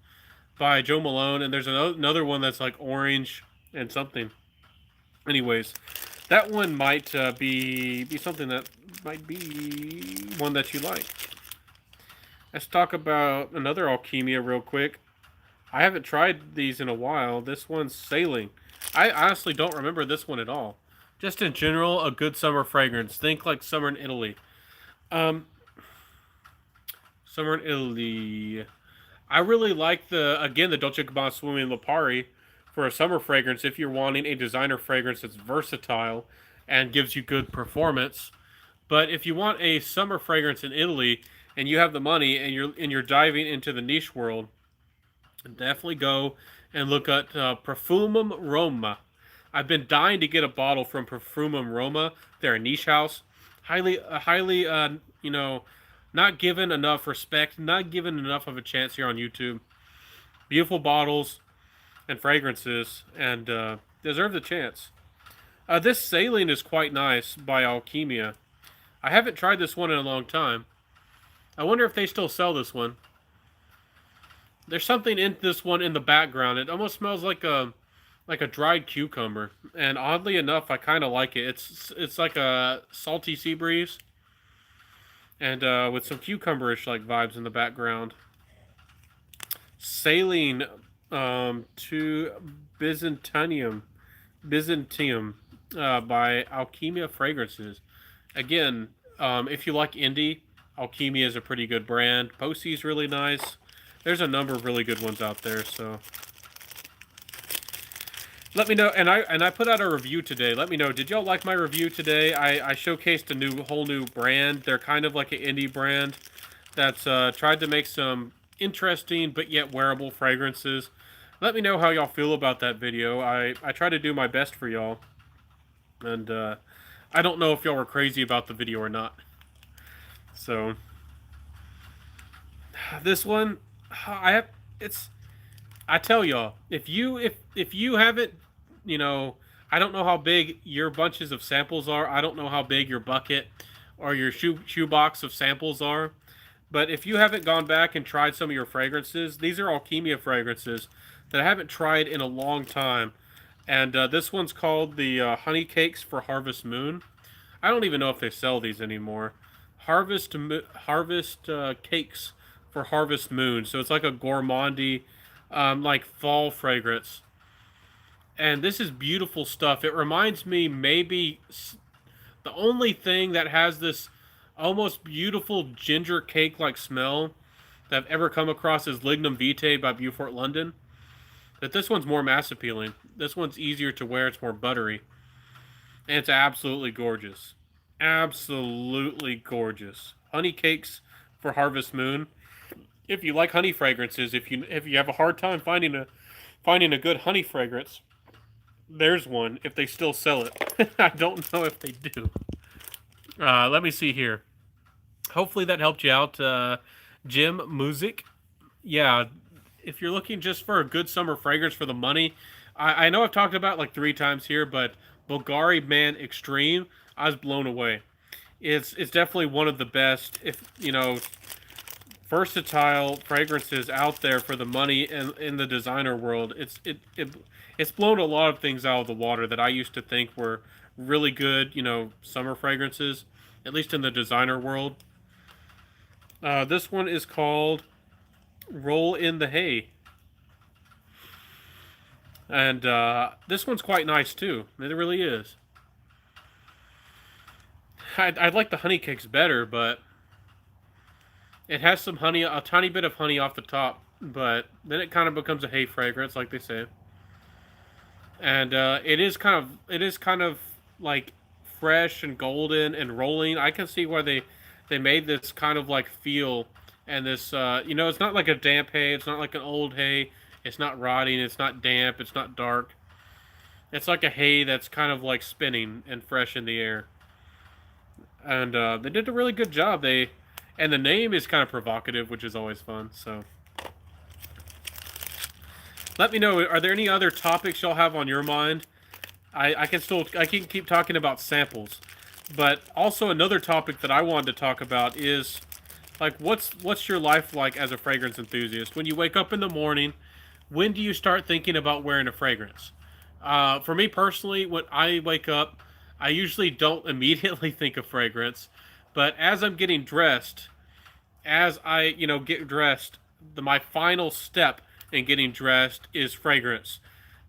by Joe Malone, and there's another one that's like orange and something. Anyways, that one might be something that might be one that you like. Let's talk about another Alchemia real quick. I haven't tried these in a while. This one's Sailing. I honestly don't remember this one at all. Just in general, a good summer fragrance. Think like summer in Italy. Summer in Italy. I really like the Dolce & Gabbana Swimming Lipari for a summer fragrance if you're wanting a designer fragrance that's versatile and gives you good performance. But if you want a summer fragrance in Italy and you have the money and you're diving into the niche world, definitely go and look at Profumum Roma. I've been dying to get a bottle from Profumum Roma. They're a niche house, highly, not given enough respect, not given enough of a chance here on YouTube. Beautiful bottles and fragrances, and deserve the chance. This Sailing is quite nice by Alchemia. I haven't tried this one in a long time. I wonder if they still sell this one. There's something in this one in the background. It almost smells like a dried cucumber, and oddly enough, I kind of like it. It's like a salty sea breeze, and with some cucumberish like vibes in the background. Sailing to Byzantium by Alchemia Fragrances. Again, if you like indie, Alchemia is a pretty good brand. Posey's really nice. There's a number of really good ones out there, so let me know. And I put out a review today. Let me know. Did y'all like my review today? I showcased a whole new brand. They're kind of like an indie brand that's tried to make some interesting but yet wearable fragrances. Let me know how y'all feel about that video. I try to do my best for y'all, and I don't know if y'all were crazy about the video or not. So this one, I tell y'all, if you haven't, I don't know how big your bunches of samples are. I don't know how big your bucket or your shoebox of samples are. But if you haven't gone back and tried some of your fragrances, these are Alchemia fragrances that I haven't tried in a long time. And this one's called the Honey Cakes for Harvest Moon. I don't even know if they sell these anymore. Harvest Cakes for Harvest Moon. So it's like a gourmandy, like fall fragrance. And this is beautiful stuff. It reminds me maybe the only thing that has this almost beautiful ginger cake-like smell that I've ever come across is Lignum Vitae by Beaufort London. But this one's more mass appealing. This one's easier to wear. It's more buttery. And it's absolutely gorgeous. Absolutely gorgeous. Honey Cakes for Harvest Moon. If you like honey fragrances, if you have a hard time finding a good honey fragrance, There's one, if they still sell it. I don't know if they do. Let me see here. Hopefully that helped you out, Jim Music. Yeah, if you're looking just for a good summer fragrance for the money, I know I've talked about it like 3 times here, but Bulgari Man Extreme, I was blown away. It's definitely one of the best, if you know, versatile fragrances out there for the money and in the designer world. It's blown a lot of things out of the water that I used to think were really good, you know, summer fragrances, at least in the designer world. This one is called Roll in the Hay. And this one's quite nice too. It really is. I'd like the honey cakes better, but it has some honey, a tiny bit of honey off the top, but then it kind of becomes a hay fragrance, like they say. And it is kind of like fresh and golden and rolling. I can see why they made this kind of like feel and this you know, it's not like a damp hay, it's not like an old hay, it's not rotting, it's not damp, it's not dark. It's like a hay that's kind of like spinning and fresh in the air. And they did a really good job. And the name is kind of provocative, which is always fun. So let me know. Are there any other topics y'all have on your mind? I can keep talking about samples, but also another topic that I wanted to talk about is like what's your life like as a fragrance enthusiast? When you wake up in the morning, when do you start thinking about wearing a fragrance? For me personally, when I wake up, I usually don't immediately think of fragrance, but as I'm getting dressed, as I, you know, get dressed, my final step in getting dressed is fragrance.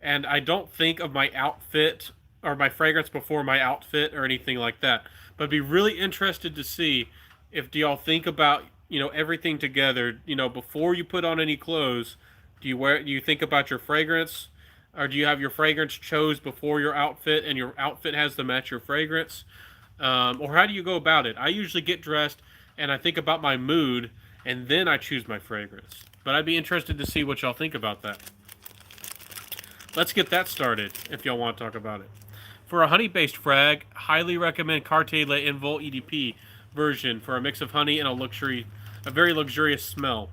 And I don't think of my outfit or my fragrance before my outfit or anything like that. But I'd be really interested to see if do y'all think about, you know, everything together, you know, before you put on any clothes, do you think about your fragrance? Or do you have your fragrance chose before your outfit and your outfit has to match your fragrance? Or how do you go about it? I usually get dressed and I think about my mood and then I choose my fragrance. But I'd be interested to see what y'all think about that. Let's get that started if y'all want to talk about it. For a honey-based frag, highly recommend Cartier Le Invol EDP version for a mix of honey and a very luxurious smell.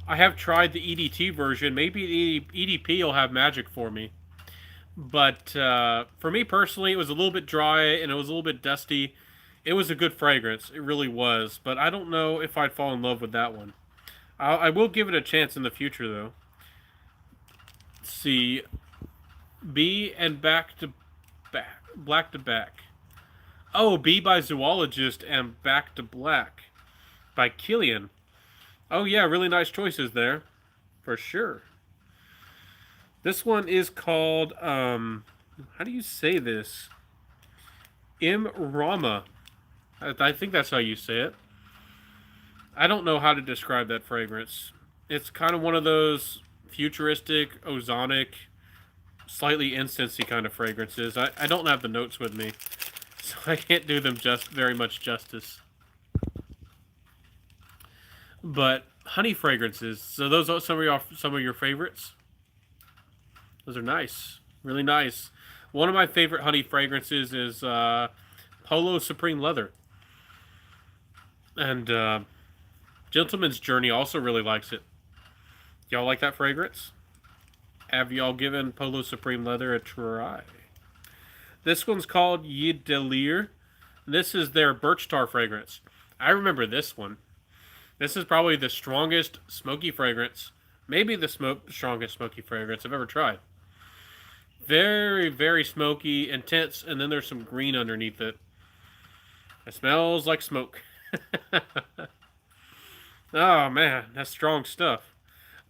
I have tried the EDT version. Maybe the EDP will have magic for me. But for me personally, it was a little bit dry and it was a little bit dusty. It was a good fragrance. It really was. But I don't know if I'd fall in love with that one. I will give it a chance in the future, though. Let's see. B and Back to Back. Black to Back. Oh, B by Zoologist and Back to Black by Killian. Oh, yeah, really nice choices there. For sure. This one is called, how do you say this? Im Rama. I think that's how you say it. I don't know how to describe that fragrance. It's kind of one of those futuristic, ozonic, slightly incensey kind of fragrances. I don't have the notes with me, so I can't do them just very much justice. But honey fragrances. So those are some of your favorites. Those are nice, really nice. One of my favorite honey fragrances is Polo Supreme Leather, and Gentleman's Journey also really likes it. Y'all like that fragrance? Have y'all given Polo Supreme Leather a try? This one's called Yidelir. This is their Birch Tar fragrance. I remember this one. This is probably the strongest smoky fragrance, maybe the strongest smoky fragrance I've ever tried. Very, very smoky, intense, and then there's some green underneath it. It smells like smoke. Oh man, that's strong stuff.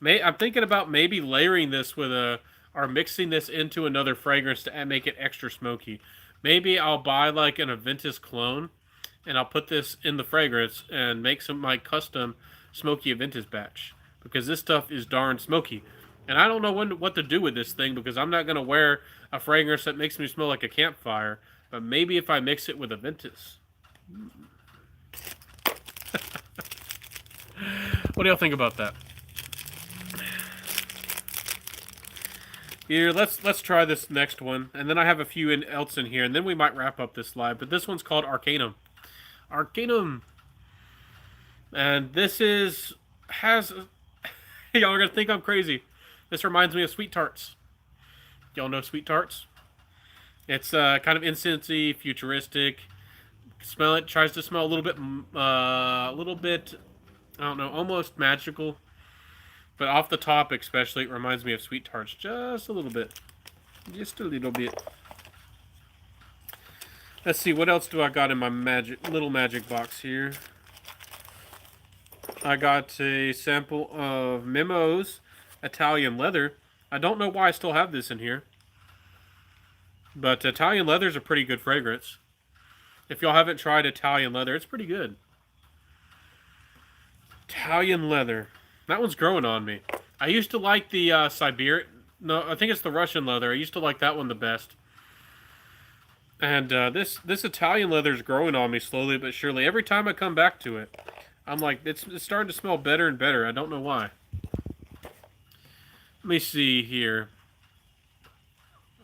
I'm thinking about maybe layering this with or mixing this into another fragrance to make it extra smoky. Maybe I'll buy like an Aventus clone and I'll put this in the fragrance and make some my custom smoky Aventus batch because this stuff is darn smoky. And I don't know what to do with this thing because I'm not going to wear a fragrance that makes me smell like a campfire. But maybe if I mix it with Aventus. What do y'all think about that? Here, let's try this next one, and then I have a few else in here, and then we might wrap up this live. But this one's called Arcanum. Arcanum, and this is has y'all are gonna think I'm crazy. This reminds me of Sweet Tarts. Y'all know Sweet Tarts? It's kind of incensey, futuristic. Smell it. Tries to smell a little bit. I don't know, almost magical. But off the top, especially, it reminds me of Sweet Tarts just a little bit. Just a little bit. Let's see, what else do I got in my little magic box here? I got a sample of Mimo's Italian Leather. I don't know why I still have this in here. But Italian Leather is a pretty good fragrance. If y'all haven't tried Italian Leather, it's pretty good. Italian Leather. That one's growing on me. I used to like the Siberian... No, I think it's the Russian Leather. I used to like that one the best. And this Italian Leather is growing on me slowly but surely. Every time I come back to it, I'm like, it's starting to smell better and better. I don't know why. Let me see here.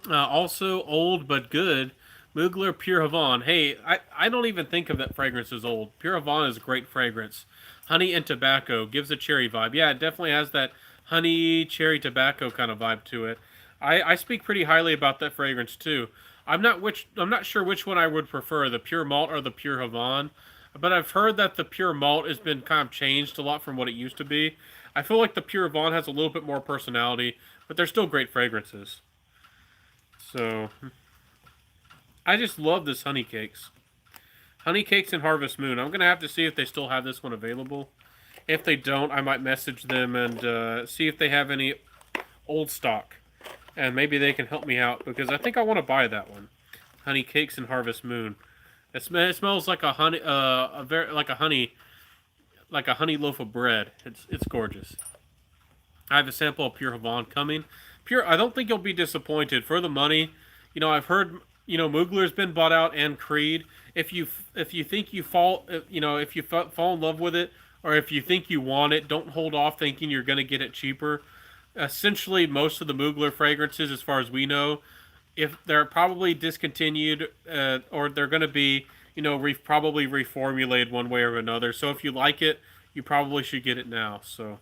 Also, old but good, Mugler Pure Havana. Hey, I don't even think of that fragrance as old. Pure Havana is a great fragrance. Honey and tobacco gives a cherry vibe. Yeah, it definitely has that honey, cherry, tobacco kind of vibe to it. I speak pretty highly about that fragrance too. I'm not sure which one I would prefer, the pure malt or the pure Havana. But I've heard that the pure malt has been kind of changed a lot from what it used to be. I feel like the pure Havana has a little bit more personality, but they're still great fragrances. So, I just love this honey cakes. Honey cakes and Harvest Moon. I'm going to have to see if they still have this one available. If they don't, I might message them and see if they have any old stock. And maybe they can help me out, because I think I want to buy that one. Honey cakes and Harvest Moon. It smells like a honey, like a honey loaf of bread. It's gorgeous. I have a sample of Pure Havana coming. Pure, I don't think you'll be disappointed for the money. You know, I've heard, you know, Mugler's been bought out, and Creed. If you think you fall, you know, if you fall in love with it, or if you think you want it, don't hold off thinking you're going to get it cheaper. Essentially, most of the Mugler fragrances, as far as we know, if they're probably discontinued, or they're going to be, you know, probably reformulated one way or another. So if you like it, you probably should get it now. So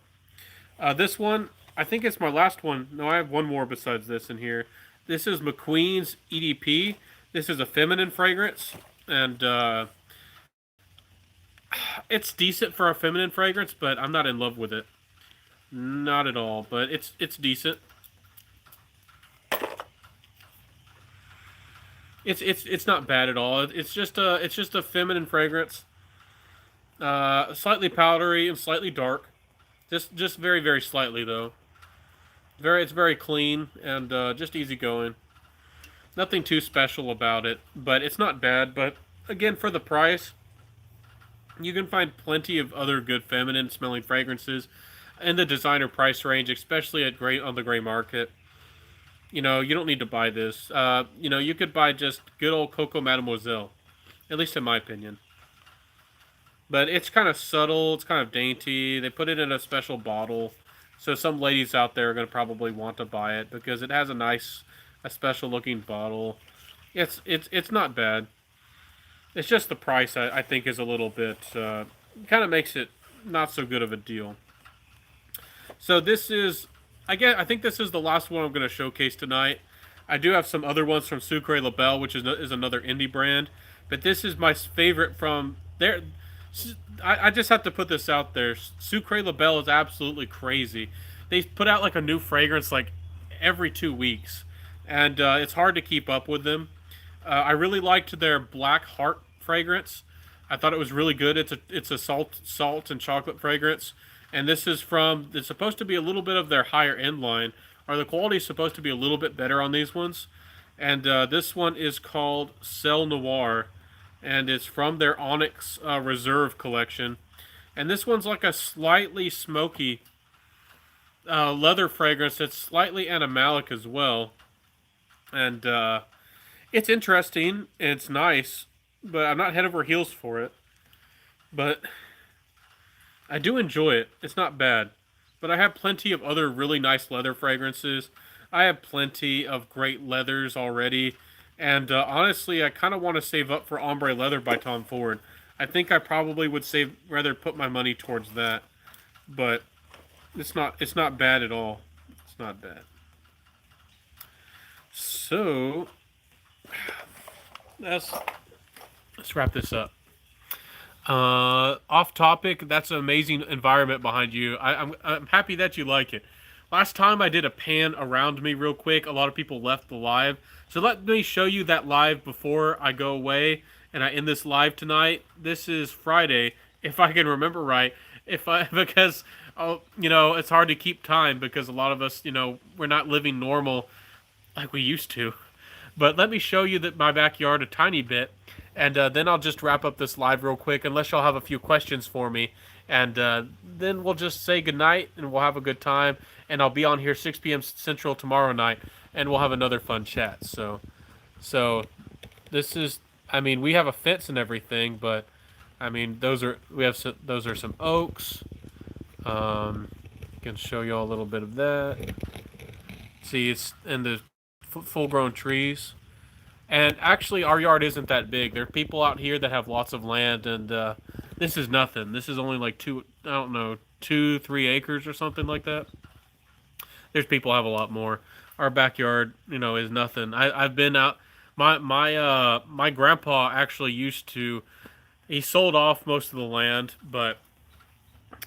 this one, I think it's my last one. No, I have one more besides this in here. This is McQueen's EDP. This is a feminine fragrance, and it's decent for a feminine fragrance, but I'm not in love with it. Not at all, but it's decent. It's not bad at all. It's just a feminine fragrance. Slightly powdery and slightly dark. Just very, very slightly though. It's very clean and just easy going. Nothing too special about it, but it's not bad. But again, for the price, you can find plenty of other good feminine smelling fragrances in the designer price range, especially on the gray market. You know, you don't need to buy this. You know, you could buy just good old Coco Mademoiselle, at least in my opinion. But it's kind of subtle. It's kind of dainty. They put it in a special bottle. So some ladies out there are going to probably want to buy it because it has a special looking bottle. It's not bad. It's just the price I think is a little bit, kind of makes it not so good of a deal. So this is, I think this is the last one I'm going to showcase tonight. I do have some other ones from Sucre Label, which is another indie brand. But this is my favorite from there. I just have to put this out there. Sucre Label is absolutely crazy. They put out like a new fragrance like every 2 weeks, and it's hard to keep up with them. I really liked their Black Heart fragrance. I thought it was really good. It's a salt and chocolate fragrance, and this is from. It's supposed to be a little bit of their higher end line, or the quality is supposed to be a little bit better on these ones. And this one is called Cell Noir, and it's from their Onyx Reserve collection. And this one's like a slightly smoky leather fragrance that's slightly animalic as well. And it's interesting, and it's nice, but I'm not head over heels for it. But I do enjoy it. It's not bad. But I have plenty of other really nice leather fragrances I have plenty of great leathers already, and honestly, I kind of want to save up for ombre leather by Tom Ford. I think I probably would save rather put my money towards that, but it's not bad at all. It's not bad. So let's let's wrap this up. Off topic. That's an amazing environment behind you. I'm happy that you like it. Last time I did a pan around me real quick. A lot of people left the live, so let me show you that live before I go away and I end this live tonight. This is Friday, if I can remember right. If I because it's hard to keep time because a lot of us we're not living normal like we used to. But let me show you that my backyard a tiny bit, and then I'll just wrap up this live real quick, unless y'all have a few questions for me, and then we'll just say goodnight, and we'll have a good time, and I'll be on here 6 p.m. Central tomorrow night, and we'll have another fun chat. So this is, I mean, we have a fence and everything, but I mean, those are some oaks. I can show y'all a little bit of that. See, it's in the full-grown trees. And actually, our yard isn't that big. There are people out here that have lots of land, and this is nothing. This is only like I don't know, 2, 3 acres or something like that. There's people who have a lot more. Our backyard, is nothing. I've been out. My grandpa actually used to. He sold off most of the land, but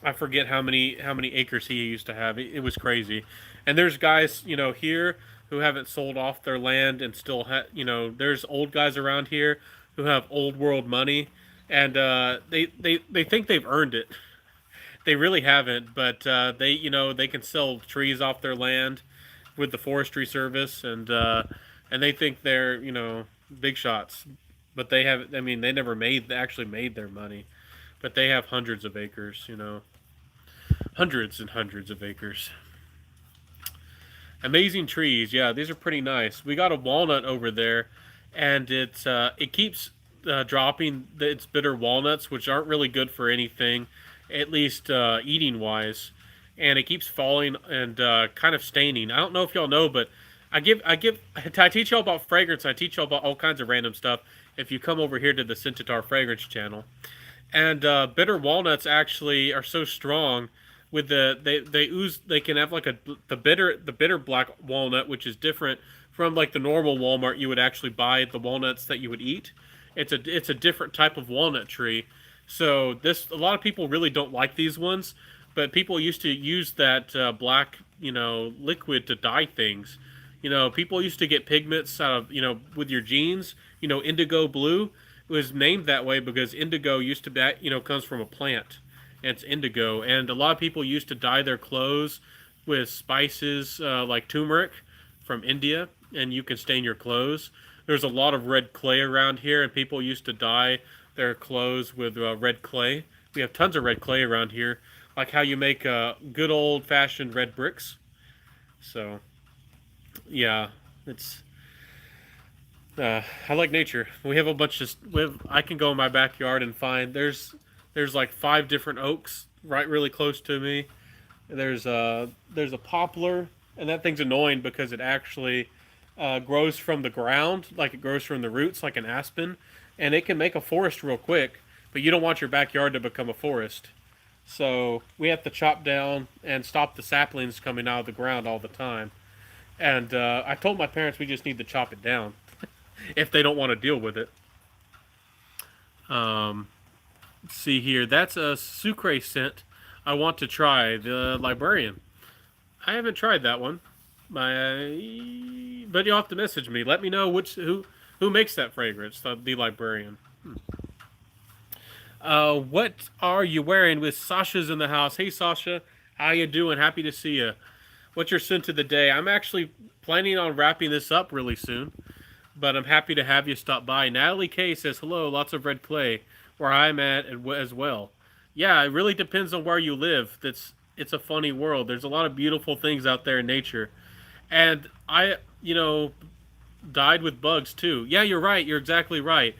I forget how many acres he used to have. It was crazy. And there's guys, here who haven't sold off their land and still there's old guys around here who have old world money, and they think they've earned it. They really haven't, but they can sell trees off their land with the forestry service, and they think they're big shots, but they have. I mean, they never actually made their money, but they have hundreds of acres. Hundreds and hundreds of acres. Amazing trees. Yeah, these are pretty nice. We got a walnut over there, and it keeps dropping its bitter walnuts, which aren't really good for anything, at least eating wise. And it keeps falling and kind of staining. I don't know if y'all know, but I teach y'all about fragrance. I teach y'all about all kinds of random stuff. If you come over here to the Centaur Fragrance channel, and bitter walnuts actually are so strong with they ooze. They can have like the bitter black walnut, which is different from like the normal Walmart you would actually buy the walnuts that you would eat. It's a different type of walnut tree. So this a lot of people really don't like these ones, but people used to use that black liquid to dye things. People used to get pigments out of with your jeans. Indigo blue. It was named that way because indigo used to be comes from a plant, and it's indigo. And a lot of people used to dye their clothes with spices like turmeric from India, and you can stain your clothes. There's a lot of red clay around here, and people used to dye their clothes with red clay. We have tons of red clay around here, like how you make good old fashioned red bricks. So, yeah, it's I like nature. We have a bunch of. I can go in my backyard and find there's like 5 different oaks right really close to me. There's a poplar, and that thing's annoying because it actually grows from the ground, like it grows from the roots, like an aspen, and it can make a forest real quick. But you don't want your backyard to become a forest, so we have to chop down and stop the saplings coming out of the ground all the time. And I told my parents we just need to chop it down if they don't want to deal with it. Let's see here. That's a sucre scent I want to try. The librarian. I haven't tried that one. But you'll have to message me. Let me know who makes that fragrance. The librarian. What are you wearing? With Sasha's in the house. Hey Sasha, how you doing? Happy to see you. What's your scent of the day? I'm actually planning on wrapping this up really soon, but I'm happy to have you stop by. Natalie K says hello. Lots of red clay where I'm at as well. Yeah, it really depends on where you live. It's a funny world. There's a lot of beautiful things out there in nature, and I died with bugs too. Yeah, you're right. You're exactly right.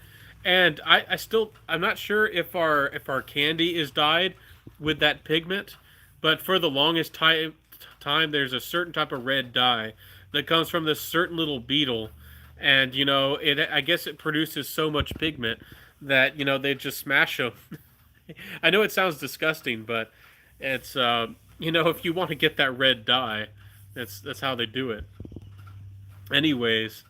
And I'm not sure if our candy is dyed with that pigment, but for the longest time there's a certain type of red dye that comes from this certain little beetle, and I guess it produces so much pigment that they just smash them. I know it sounds disgusting, but it's if you want to get that red dye, that's how they do it. Anyways,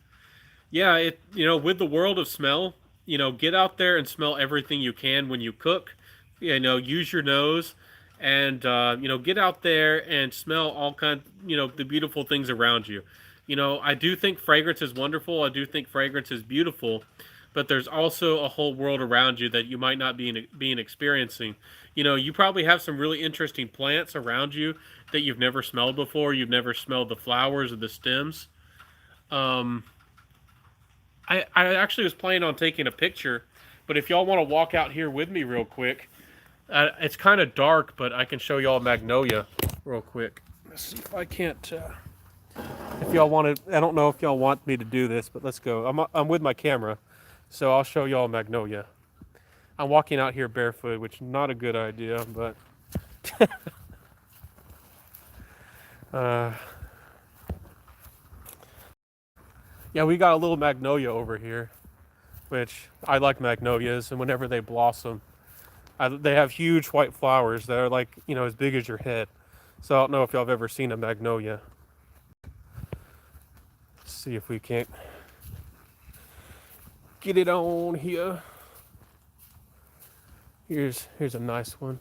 yeah, with the world of smell, get out there and smell everything you can when you cook. Use your nose, and get out there and smell all kinds, the beautiful things around you. I do think fragrance is wonderful. I do think fragrance is beautiful, but there's also a whole world around you that you might not being experiencing. You probably have some really interesting plants around you that you've never smelled before. You've never smelled the flowers or the stems. Um, I actually was planning on taking a picture, but if y'all want to walk out here with me real quick, it's kind of dark, but I can show y'all Magnolia real quick. Let's see if I can't. If y'all want to, I don't know if y'all want me to do this, but let's go. I'm with my camera, so I'll show y'all Magnolia. I'm walking out here barefoot, which is not a good idea, but yeah, we got a little magnolia over here, which I like magnolias, and whenever they blossom, they have huge white flowers that are like as big as your head. So I don't know if y'all have ever seen a magnolia. Let's see if we can't get it on here. Here's a nice one.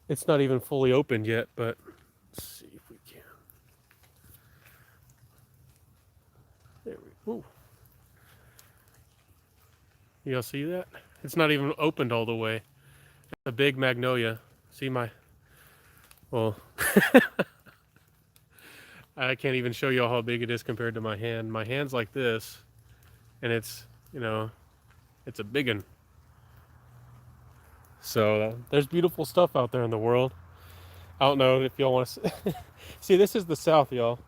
It's not even fully opened yet, but let's see if we can. There we go. Y'all see that? It's not even opened all the way. It's a big magnolia. See well, I can't even show y'all how big it is compared to my hand. My hand's like this, and it's it's a big one. So there's beautiful stuff out there in the world. I don't know if y'all want to see. This is the South, y'all.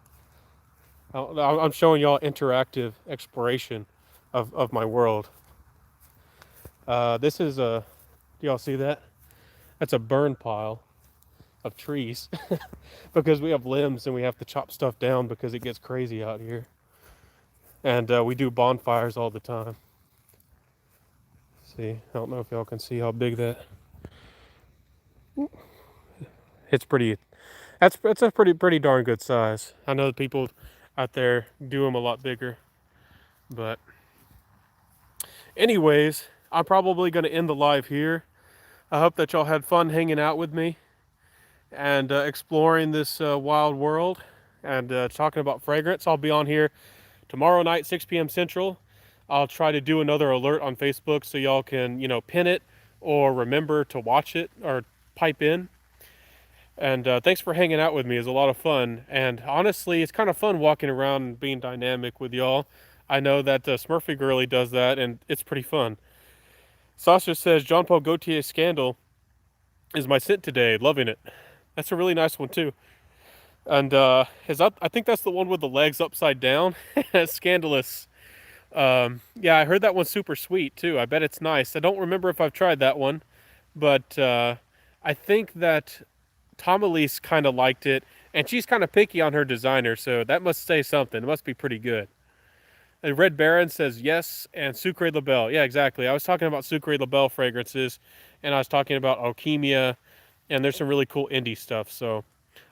I'm showing y'all interactive exploration of my world. This is do y'all see that? That's a burn pile of trees because we have limbs and we have to chop stuff down because it gets crazy out here. And we do bonfires all the time. See, I don't know if y'all can see how big that. It's pretty. That's a pretty darn good size. I know that people out there do them a lot bigger, but anyways, I'm probably going to end the live here. I hope that y'all had fun hanging out with me and exploring this wild world and talking about fragrance. I'll be on here tomorrow night, 6 p.m. Central. I'll try to do another alert on Facebook so y'all can, pin it or remember to watch it or pipe in. And thanks for hanging out with me. It was a lot of fun. And honestly, it's kind of fun walking around and being dynamic with y'all. I know that Smurfy Girly does that, and it's pretty fun. Sasha says, Jean Paul Gaultier Scandal is my scent today. Loving it. That's a really nice one, too. And I think that's the one with the legs upside down. Scandalous. Yeah, I heard that one's super sweet, too. I bet it's nice. I don't remember if I've tried that one. But I think that Tom Elise kind of liked it. And she's kind of picky on her designer, so that must say something. It must be pretty good. And Red Baron says yes, and Sucre Labelle. Yeah, exactly. I was talking about Sucre Labelle fragrances, and I was talking about Alchemia, and there's some really cool indie stuff. So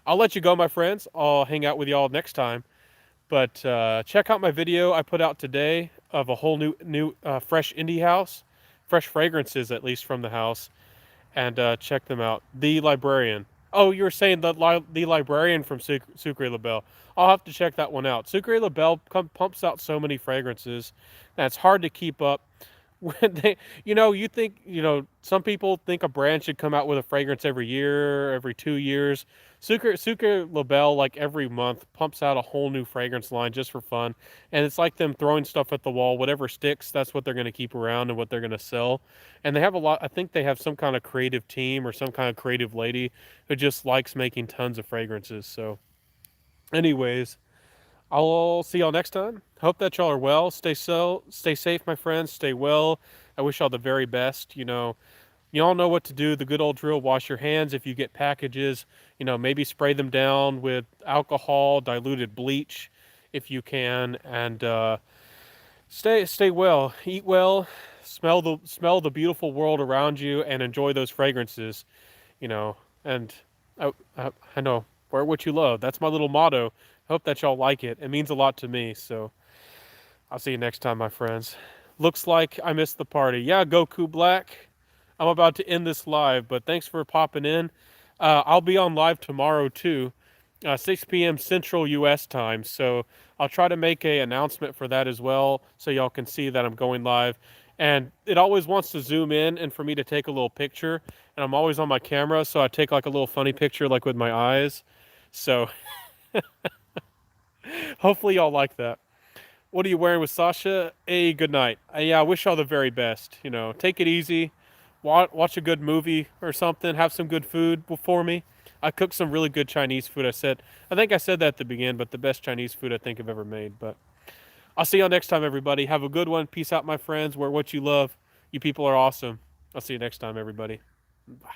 I'll let you go, my friends. I'll hang out with y'all next time. But check out my video I put out today of a whole new fresh indie house, fresh fragrances at least from the house, and check them out. The Librarian. Oh, you were saying the Librarian from Sucre Labelle. I'll have to check that one out. Sucre Labelle pumps out so many fragrances that it's hard to keep up. When they, you think, some people think a brand should come out with a fragrance every year, every 2 years. Sucre Labelle, like every month, pumps out a whole new fragrance line just for fun. And it's like them throwing stuff at the wall. Whatever sticks, that's what they're going to keep around and what they're going to sell. And they have I think they have some kind of creative team or some kind of creative lady who just likes making tons of fragrances. So anyways, I'll see y'all next time. Hope that y'all are well. Stay safe, my friends. Stay well. I wish y'all the very best. You all know what to do. The good old drill: wash your hands if you get packages. Maybe spray them down with alcohol, diluted bleach, if you can, and stay well, eat well, smell the beautiful world around you, and enjoy those fragrances. You know, and I know, wear what you love. That's my little motto. I hope that y'all like it. It means a lot to me. So I'll see you next time, my friends. Looks like I missed the party. Yeah, Goku Black. I'm about to end this live, but thanks for popping in. I'll be on live tomorrow too, 6 p.m. Central U.S. time. So I'll try to make a announcement for that as well, so y'all can see that I'm going live. And it always wants to zoom in and for me to take a little picture. And I'm always on my camera, so I take like a little funny picture, like with my eyes. So hopefully y'all like that. What are you wearing with Sasha? Hey, good night. Yeah, I wish y'all the very best. Take it easy. Watch a good movie or something. Have some good food before me. I cooked some really good Chinese food. I think I said that at the beginning, but the best Chinese food I think I've ever made. But I'll see y'all next time, everybody. Have a good one. Peace out, my friends. Wear what you love. You people are awesome. I'll see you next time, everybody. Bye.